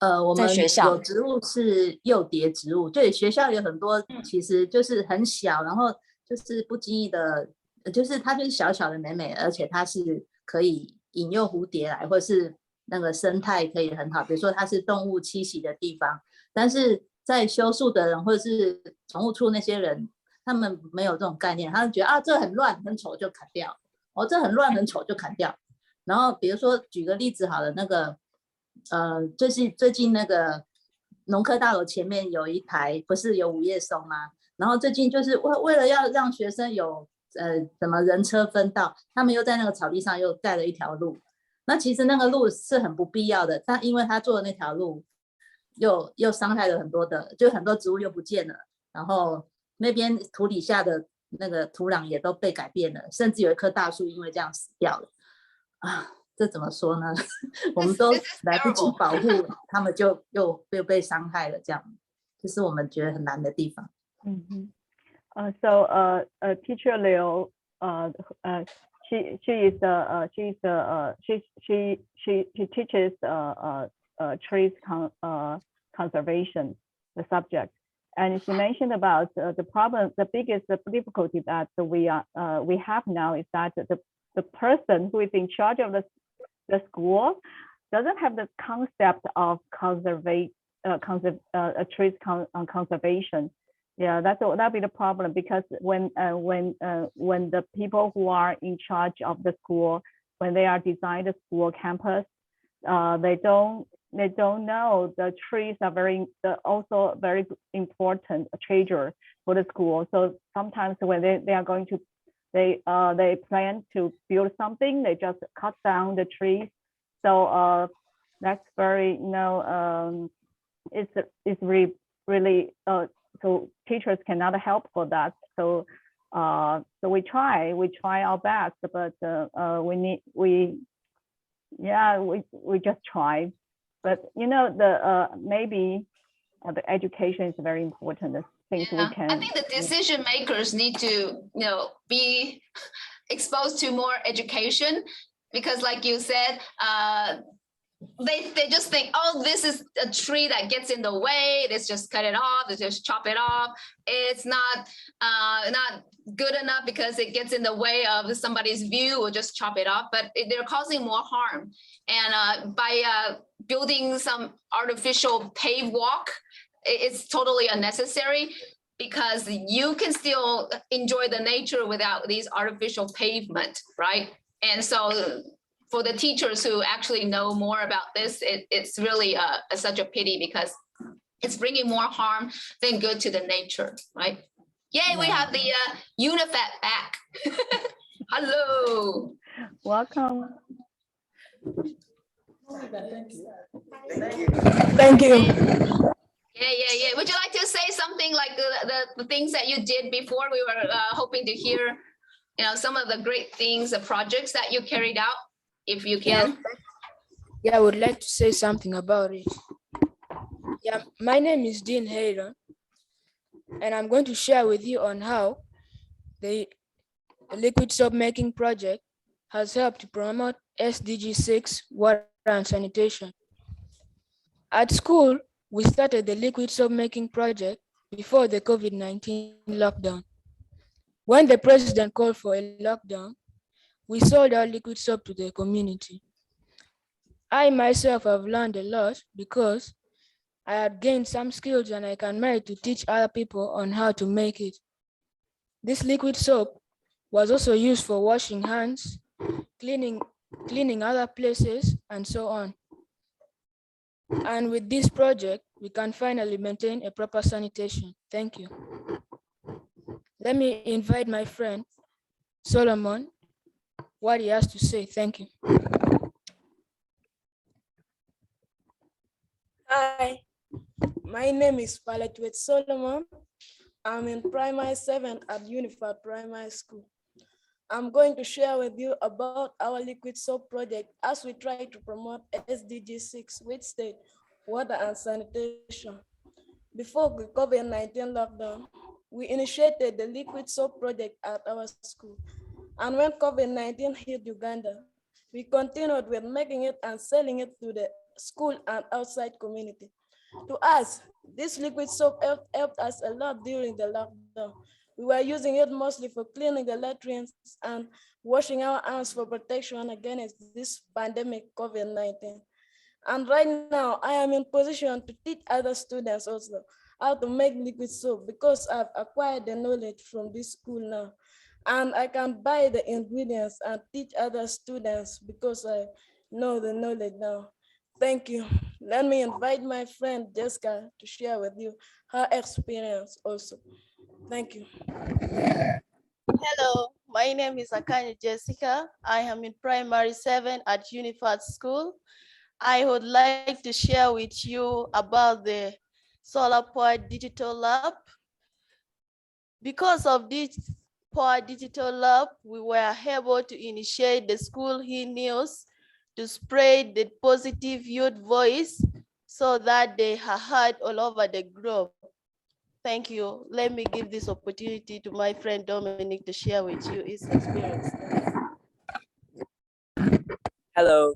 F: 我们有植物是诱蝶植物，对，学校有很多，其实就是很小，然后就是不经意的，就是它就是小小的美美，而且它是可以引诱蝴蝶来，或是那个生态可以很好，比如说它是动物栖息的地方，但是在修树的人或者是宠物处那些人，他们没有这种概念，他们觉得啊这很乱很丑就砍掉，哦这很乱很丑就砍掉。然后比如说举个例子好了，那个就是最近那个农科大楼前面有一排不是有午夜松吗？然后最近就是为了要让学生有什么人车分道，他们又在那个草地上又盖了一条路。那其实那个路是很不必要的，但因为他做的那条路又伤害了很多的，就很多植物又不见了，然后那边土底下的那个土壤也都被改变了，甚至有一棵大树因为这样死掉了啊！这怎么说呢？我们都来不及保护，他们就又被伤害了，这样，这是我们觉得很难的地方。
D: So teacher Liu, she teaches trees conservation, the subject, and she mentioned about the problem. The biggest difficulty that we have now is that the person who is in charge of the school doesn't have the concept of trees conservation. Yeah, that'll be the problem, because when the people who are in charge of the school, when they are designing the school campus, they don't know the trees are also very important treasure for the school. So sometimes when they are going to they plan to build something, they just cut down the trees. So that's very it's really so teachers cannot help for that. So so we try our best, but we just try. But maybe the education is very important. Things we can.
A: I think the decision makers need to be exposed to more education, because like you said, they just think, oh, this is a tree that gets in the way, let's just cut it off, let's just chop it off. It's not good enough because it gets in the way of somebody's view, or just chop it off. But they're causing more harm. And by building some artificial paved walk, it's totally unnecessary, because you can still enjoy the nature without these artificial pavement, right? And so for the teachers who actually know more about this, it's really such a pity, because it's bringing more harm than good to the nature, right? Yay, we have the UNIFAT back. Hello.
D: Welcome.
T: Thank you.
A: Yeah. Would you like to say something like the things that you did before? We were hoping to hear, some of the great things, the projects that you carried out, if you can.
T: Yeah, I would like to say something about it. Yeah, my name is Dean Hayden, and I'm going to share with you on how the liquid soap making project has helped to promote SDG 6 water and sanitation. At school, we started the liquid soap making project before the COVID-19 lockdown. When the president called for a lockdown, we sold our liquid soap to the community. I myself have learned a lot because I had gained some skills, and I can manage to teach other people on how to make it. This liquid soap was also used for washing hands, cleaning other places, and so on. And with this project, we can finally maintain a proper sanitation. Thank you. Let me invite my friend, Solomon, what he has to say. Thank you.
U: Hi, my name is Paletwet Solomon. I'm in Primary 7 at Unified Primary School. I'm going to share with you about our liquid soap project as we try to promote SDG 6, which state water and sanitation. Before the COVID-19 lockdown, we initiated the liquid soap project at our school. And when COVID-19 hit Uganda, we continued with making it and selling it to the school and outside community. To us, this liquid soap helped us a lot during the lockdown. We were using it mostly for cleaning the latrines and washing our hands for protection against this pandemic COVID-19. And right now, I am in position to teach other students also how to make liquid soap, because I've acquired the knowledge from this school now. and I can buy the ingredients and teach other students because I know the knowledge now. Thank you. Let me invite my friend Jessica to share with you her experience also. Thank you.
G: Hello, my name is Akanya Jessica. I am in primary 7 at Unified School. I would like to share with you about the Solar Power Digital Lab. Because of this Power Digital Lab, we were able to initiate the school e-news to spread the positive youth voice so that they are heard all over the globe. Thank you. Let me give this opportunity to my friend Dominic to share with you his experience.
V: Hello.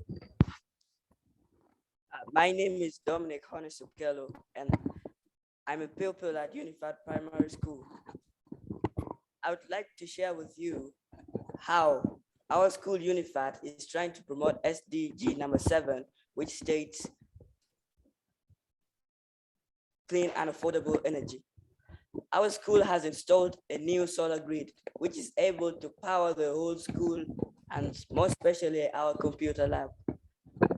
V: My name is Dominic Honesupkello, and I'm a pupil at Unified Primary School. I would like to share with you how our school Unified is trying to promote SDG number 7, which states clean and affordable energy. Our school has installed a new solar grid, which is able to power the whole school and more especially our computer lab.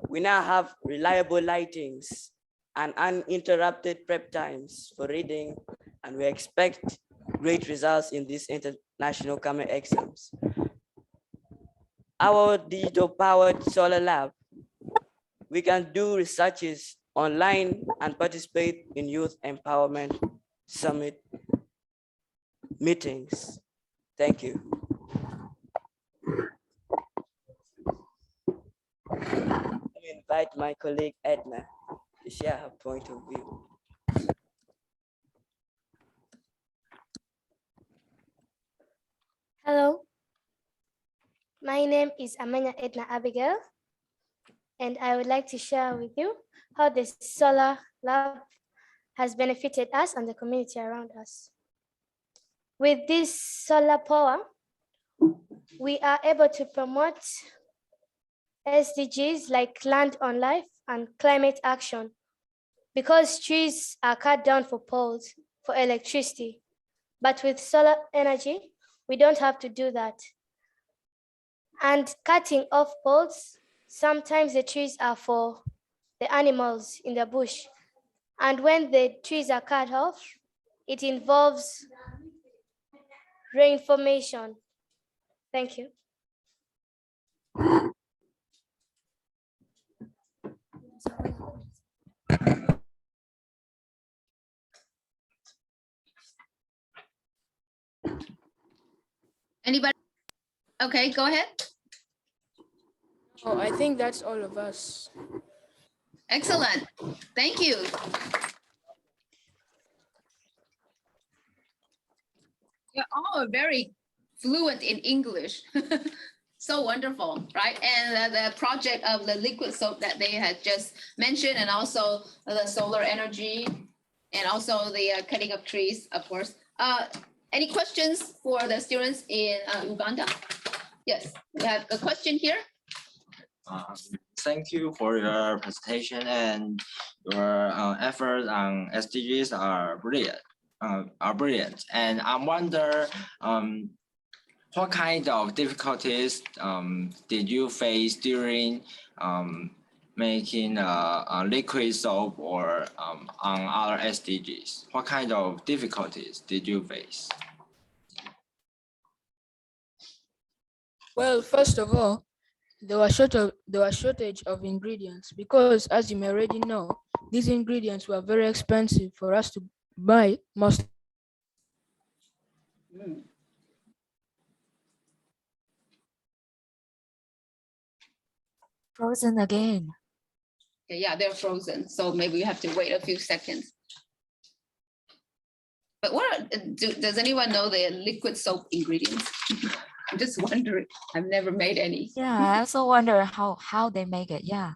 V: We now have reliable lightings and uninterrupted prep times for reading, and we expect great results in these international coming exams. Our digital powered solar lab, we can do researches online and participate in youth empowerment summit meetings. Thank you. Let me invite my colleague Edna to share her point of view.
W: Hello, my name is Amanya Edna Abigail, and I would like to share with you how the solar lab has benefited us and the community around us. With this solar power, we are able to promote SDGs like land on life and climate action because trees are cut down for poles for electricity. But with solar energy, we don't have to do that. And cutting off poles, sometimes the trees are for the animals in the bush. And when the trees are cut off, it involves rain formation. Thank you.
A: Anybody? Okay, go ahead.
U: Oh, I think that's all of us.
A: Excellent. Thank you. You're all very fluent in English. So wonderful, right? And the project of the liquid soap that they had just mentioned, and also the solar energy, and also the cutting of trees, of course. Any questions for the students in Uganda? Yes, we have a question here.
X: Thank you for your presentation, and your efforts on SDGs are brilliant. And I wonder, what kind of difficulties did you face during making a liquid soap or on other SDGs? What kind of difficulties did you face?
U: Well, first of all, there was shortage of ingredients because, as you may already know, these ingredients were very expensive for us to buy most.
E: Frozen again.
A: Yeah, they're frozen, so maybe we have to wait a few seconds. But does anyone know the liquid soap ingredients? I'm just wondering. I've never made any.
E: Yeah, I also wonder how they make it. Yeah.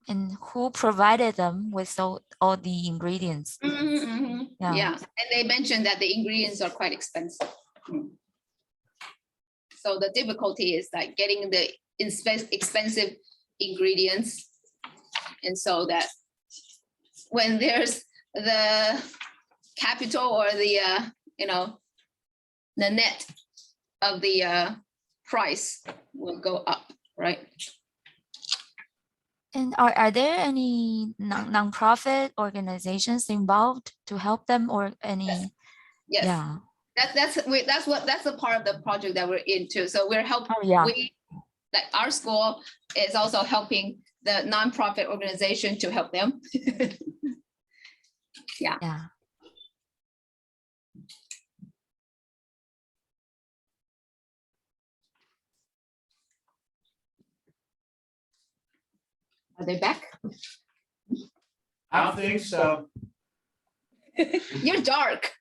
E: And who provided them with all the ingredients?
A: Yeah, and they mentioned that the ingredients are quite expensive. So the difficulty is like getting the expensive ingredients, and so that when there's the capital or the you know, the net of the price will go up, right?
E: And are there any non-profit organizations involved to help them, or any?
A: Yes.
E: Yeah.
A: That's the part of the project that we're into. So we're helping.
E: Oh, yeah.
A: Like our school is also helping the nonprofit organization to help them. Yeah.
E: Yeah.
A: Are they back?
B: I don't think so.
A: You're dark.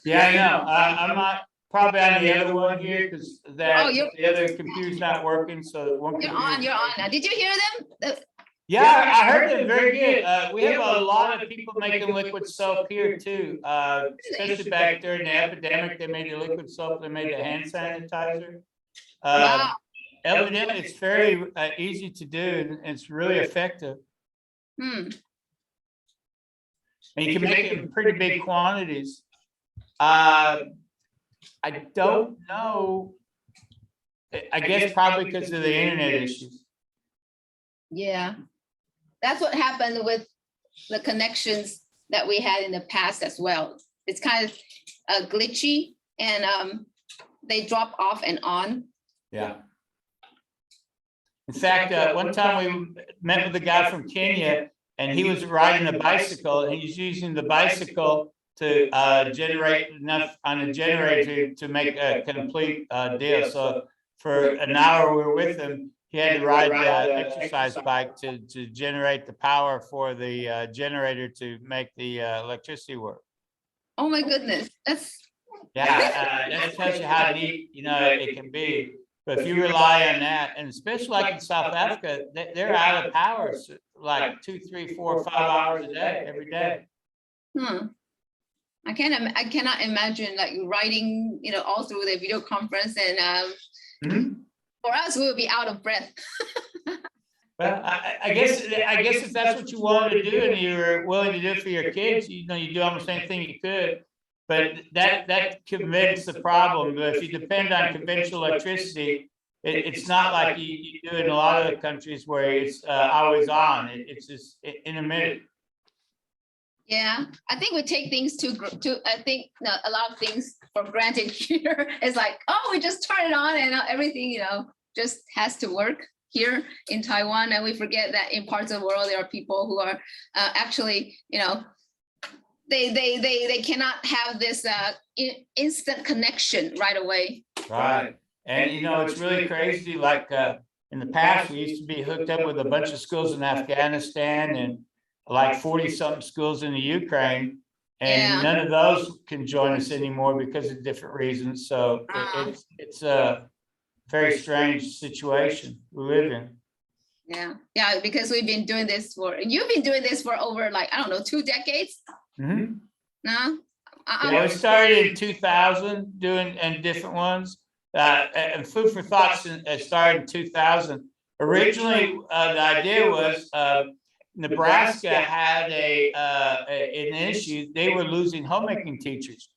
B: Yeah, I know. I'm not probably on the other one here because the other computer's not working. So one
A: You're
B: computer.
A: on. You're on now. Did you hear them?
B: Yeah, I heard them very good. We have a lot of people making liquid soap here too, especially back during the epidemic. They made the liquid soap. They made the hand sanitizer.
A: Wow.
B: Evidently, it's very easy to do, and it's really effective. And you can make it in pretty big quantities. I don't know. I guess probably because of the internet issues.
A: Yeah. That's what happened with the connections that we had in the past as well. It's kind of glitchy, and they drop off and on.
B: Yeah. In fact, one time we met with a guy from Kenya, and he was riding a bicycle, and he's using the bicycle to generate enough on a generator to make a complete deal. So for an hour we were with him, he had to ride the exercise bike to generate the power for the generator to make the electricity work.
A: Oh my goodness, that's
B: that tells you how neat it can be. But if you rely on that, and especially like in South Africa, they're out of power like 2, 3, 4, 5 hours a day, every day.
A: I cannot imagine like riding, all through the video conference, and for us, we would be out of breath.
B: Well, I guess if that's what you wanted to do and you're willing to do it for your kids, you do almost anything you could. But that convinces the problem. But if you depend on conventional electricity, it's not like you do in a lot of the countries where it's always on. It's just intermittent.
A: Yeah, I think we take things I think a lot of things for granted here. It's like, oh, we just turn it on and everything, just has to work here in Taiwan. And we forget that in parts of the world, there are people who are actually, they cannot have this instant connection right away.
B: Right. And, it's really crazy. Like in the past, we used to be hooked up with a bunch of schools in Afghanistan and like 40-something schools in the Ukraine, and none of those can join us anymore because of different reasons. So it's a very strange situation we live in.
A: Yeah, because we've been doing this you've been doing this for over 2 decades.
B: Mm-hmm.
A: No,
B: we started in 2000 doing different ones. And Food for Thought started in 2000. Originally, the idea was Nebraska had an issue. They were losing homemaking teachers,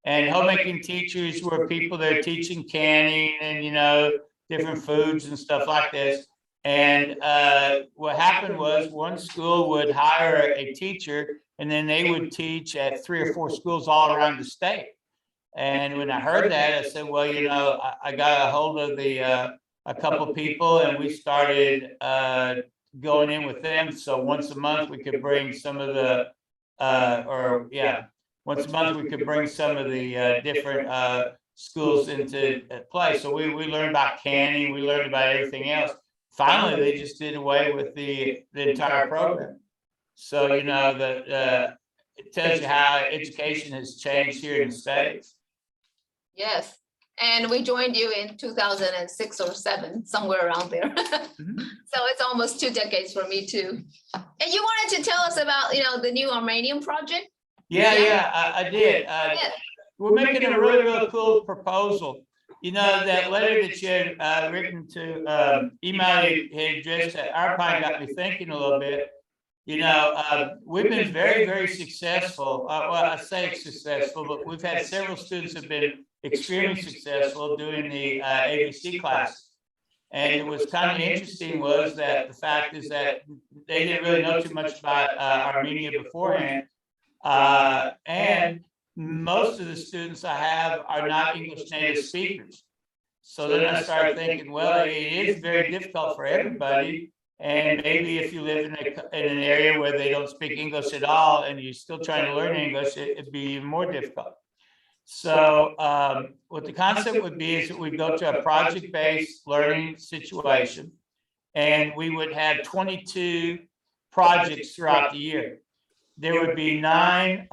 B: and homemaking teachers were people that are teaching canning and different foods and stuff like this. And what happened was one school would hire a teacher, and then they would teach at 3 or 4 schools all around the state. And when I heard that, I said, well, I got a hold of a couple people, and we started going in with them. So once a month we could bring some of the once a month we could bring some of the different schools into play. So we learned about canning, we learned about everything else. Finally, they just did away with the entire program. So it tells you how education has changed here in the States.
A: Yes. And we joined you in 2006 or 7, somewhere around there. So it's almost 2 decades for me too. And you wanted to tell us about, the new Armenian project?
B: Yeah, I did. We're making a really, really cool proposal. That letter that you had written to email you had addressed to Arpine got me thinking a little bit. we've been very, very successful. Well, I say successful, but we've had several students who've been extremely successful doing the ABC classes. And it was kind of interesting was that the fact is that they didn't really know too much about Armenia beforehand. And most of the students I have are not English native speakers. So then I started thinking, well, it is very difficult for everybody. And maybe if you live in an area where they don't speak English at all and you're still trying to learn English, it'd be even more difficult. So what the concept would be is that we go to a project-based learning situation, and we would have 22 projects throughout the year. There would be 9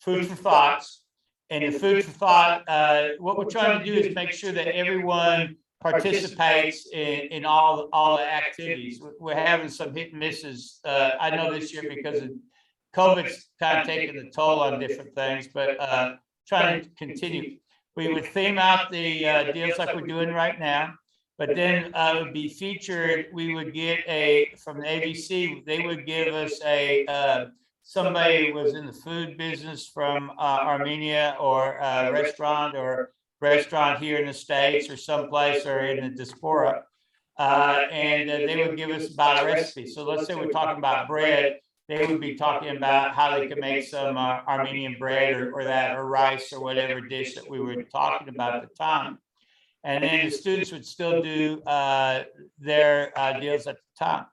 B: food for thoughts. And the food for thought, what we're trying to do is make sure that everyone participates in all the activities. We're having some hit and misses. I know this year because of COVID's kind of taking the toll on different things, but trying to continue. We would theme out the deals like we're doing right now, but then it would be featured. We would get from the ABC, they would give us somebody was in the food business from Armenia, or a restaurant here in the States or someplace, or in the diaspora. And they would give us about a recipe. So let's say we're talking about bread, they would be talking about how they could make some Armenian bread or rice or whatever dish that we were talking about at the time. And then the students would still do their deals at the time.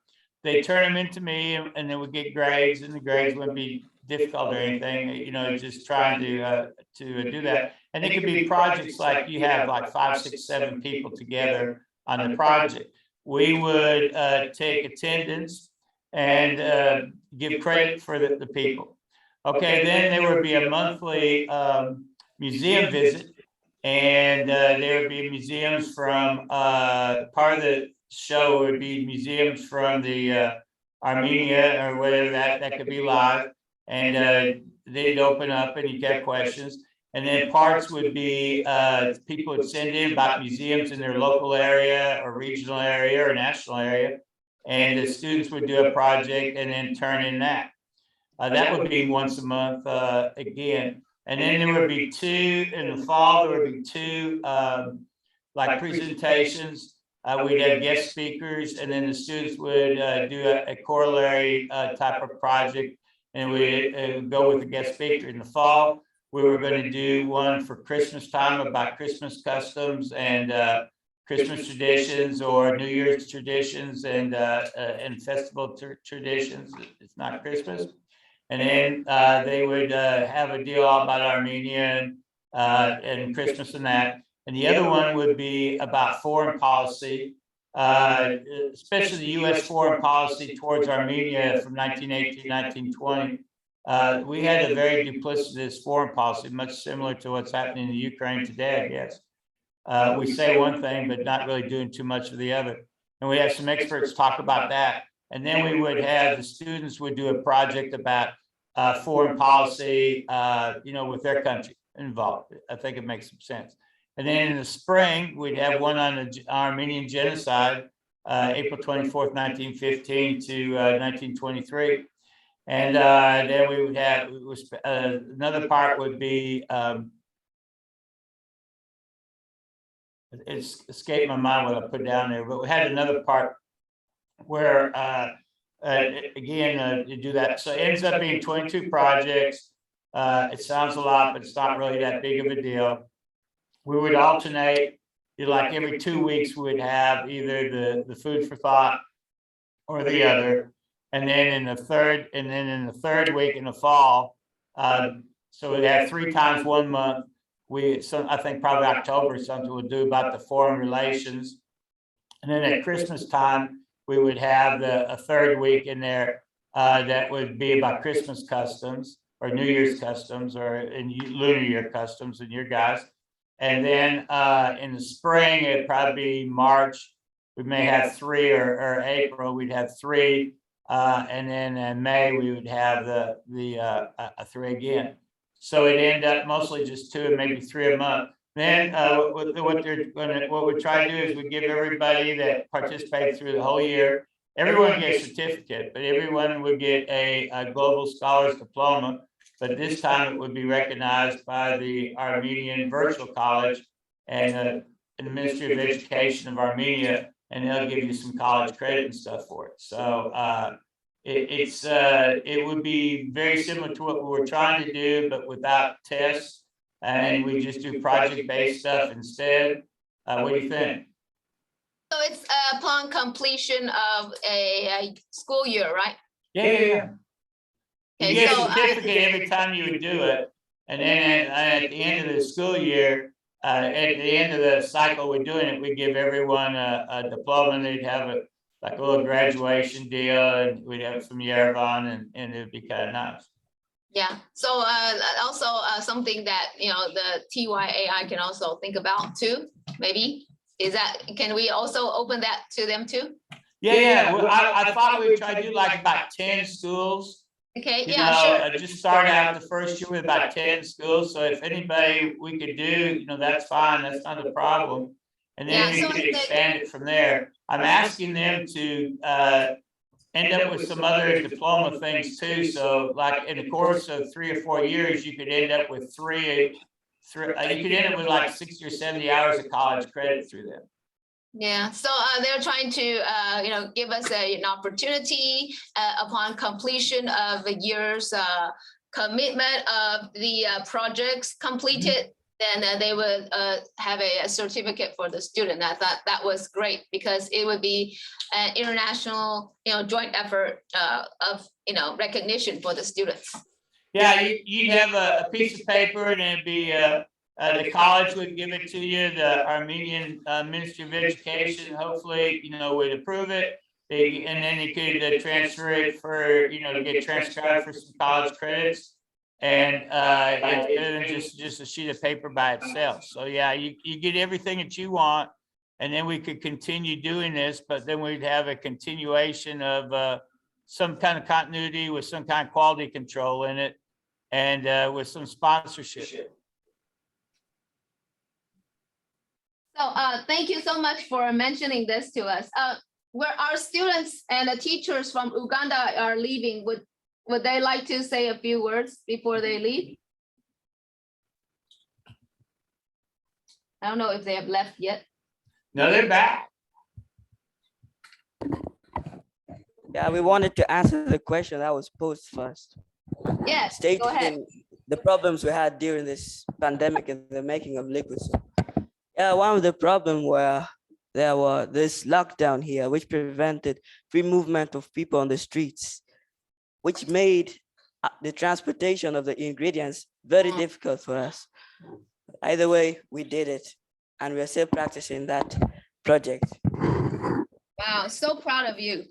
B: They turn them into me, and they would get grades, and the grades wouldn't be difficult or anything, just trying to do that. And it could be projects like you have like 5, 6, 7 people together on the project. We would take attendance and give credit for the people. Okay, then there would be a monthly museum visit, and there would be museums from part of the show would be museums from the Armenia or whatever that could be live, and they'd open up and you get questions. And then parts would be people would send in about museums in their local area or regional area or national area, and the students would do a project and then turn in that. That would be once a month again. And then there would be 2 in the fall. There would be 2 like presentations. We'd have guest speakers, and then the students would do a corollary type of project, and we'd go with the guest speaker. In the fall, we were going to do one for Christmas time about Christmas customs and Christmas traditions, or New Year's traditions, and festival traditions. It's not Christmas. And then they would have a deal all about Armenia and Christmas and that. And the other one would be about foreign policy, especially the U.S. foreign policy towards Armenia from 1918 to 1920. We had a very duplicitous foreign policy, much similar to what's happening in Ukraine today, I guess. We say one thing, but not really doing too much of the other. And we have some experts talk about that. And then we would have the students would do a project about foreign policy, with their country involved. I think it makes some sense. And then in the spring, we'd have one on the Armenian genocide, April 24th, 1915 to 1923. And then we would have, another part would be, it's escaped my mind what I put down there, but we had another part where, again, you do that. So it ends up being 22 projects. It sounds a lot, but it's not really that big of a deal. We would alternate, like every 2 weeks, we would have either the food for thought or the other. And then in the third week in the fall, so we'd have 3 times 1 month. I think probably October or something, we'll do about the foreign relations. And then at Christmas time, we would have a third week in there that would be about Christmas customs or New Year's customs or Lunar Year customs and your guys. And then in the spring, it'd probably be March. We may have 3, or April, we'd have 3. And then in May, we would have the 3 again. So it ended up mostly just 2 and maybe 3 a month. Then what we try to do is we give everybody that participated through the whole year everyone gets a certificate, but everyone would get a Global Scholars Diploma. But this time it would be recognized by the Armenian Virtual College and the Ministry of Education of Armenia, and they'll give you some college credit and stuff for it. So it would be very similar to what we were trying to do, but without tests, and we just do project-based stuff instead. What do you think?
A: So it's upon completion of a school year, right?
B: Yeah. You
A: Okay,
B: get a
A: so
B: certificate every time you would do it, and then at the end of the school year, at the end of the cycle we're doing it, we give everyone a diploma, and they'd have like a little graduation deal, and we'd have some Yerevan, and it'd be kind of nice.
A: yeah, so also something that, you know, the TYAI can also think about too, maybe, is that, can we also open that to them too?
B: Yeah. Well, I thought we'd try to do like about 10 schools.
A: Okay,
B: You
A: yeah,
B: know,
A: sure.
B: just start out the first year with about 10 schools. So if anybody we could do, you know, that's fine. That's not a problem. And then we could expand it from there. I'm asking them to end up with some other diploma things too. So like in the course of 3 or 4 years, you could end up with you could end up with like 60 or 70 hours of college credit through them.
A: Yeah, so they're trying to, you know, give us an opportunity upon completion of a year's commitment of the projects completed. Then they would have a certificate for the student. I thought that was great because it would be an international, you know, joint effort of, you know, recognition for the students.
B: Yeah, you'd have a piece of paper, and it'd be the college would give it to you. The Armenian Ministry of Education, hopefully, you know, would approve it. And then you could transfer it for, you know, to get transcribed for some college credits. And it's better than just a sheet of paper by itself. So yeah, you get everything that you want, and then we could continue doing this, but then we'd have a continuation of some kind of continuity with some kind of quality control in it, and with some sponsorship.
A: So thank you so much for mentioning this to us. Where our students and the teachers from Uganda are leaving, would they like to say a few words before they leave? I don't know if they have left yet.
B: No, they're back.
V: Yeah, we wanted to answer the question that was posed first.
A: Yes,
V: Stating
A: go ahead.
V: the problems we had during this pandemic and the making of liquid soap. Yeah, one of the problems were there was this lockdown here, which prevented free movement of people on the streets, which made the transportation of the ingredients very difficult for us. Either way, we did it, and we're still practicing that project.
A: Wow, so proud of you.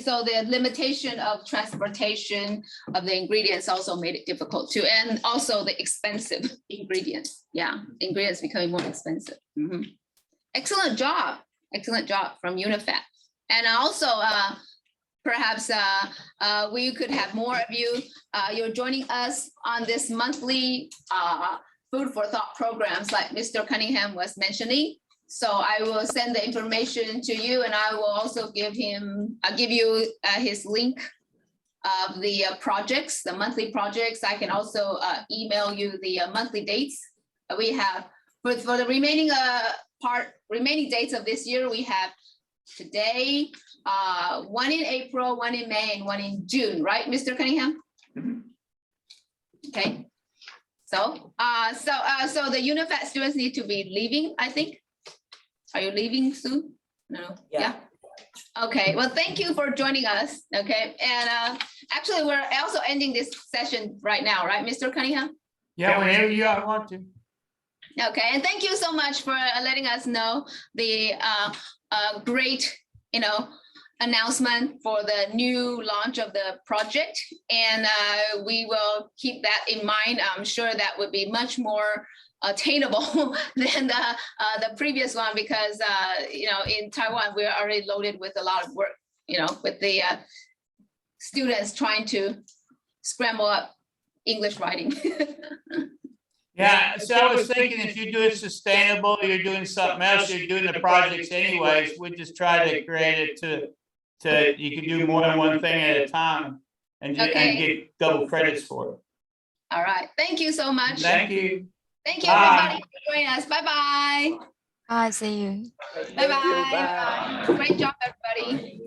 A: So the limitation of transportation of the ingredients also made it difficult too, and also the expensive ingredients. Yeah, ingredients becoming more expensive. Excellent job from UNIFAT. And also, perhaps we could have more of you. You're joining us on this monthly food for thought programs like Mr. Cunningham was mentioning. So I will send the information to you, and I will also give you his link of the projects, the monthly projects. I can also email you the monthly dates we have. But for the remaining remaining dates of this year, we have today, one in April, one in May, and one in June, right, Mr. Cunningham? Okay. So the UNIFAT students need to be leaving, I think. Are you leaving soon? No. Yeah. Okay. Well, thank you for joining us. Okay. And actually, we're also ending this session right now, right, Mr. Cunningham?
B: Yeah, whenever you want to.
A: Okay. And thank you so much for letting us know the great, announcement for the new launch of the project. And we will keep that in mind. I'm sure that would be much more attainable than the previous one, because in Taiwan we're already loaded with a lot of work, with the students trying to scramble up English writing.
B: Yeah, so I was thinking, if you do it sustainable, you're doing something else, you're doing the projects anyways, we just try to create it to you can do more than one thing at a time and
A: Okay.
B: get double credits for it.
A: All right. Thank you so much.
B: Thank you.
A: Thank you,
B: Bye.
A: everybody, for joining us. Bye-bye.
E: I see you.
A: Bye-bye. Great job, everybody.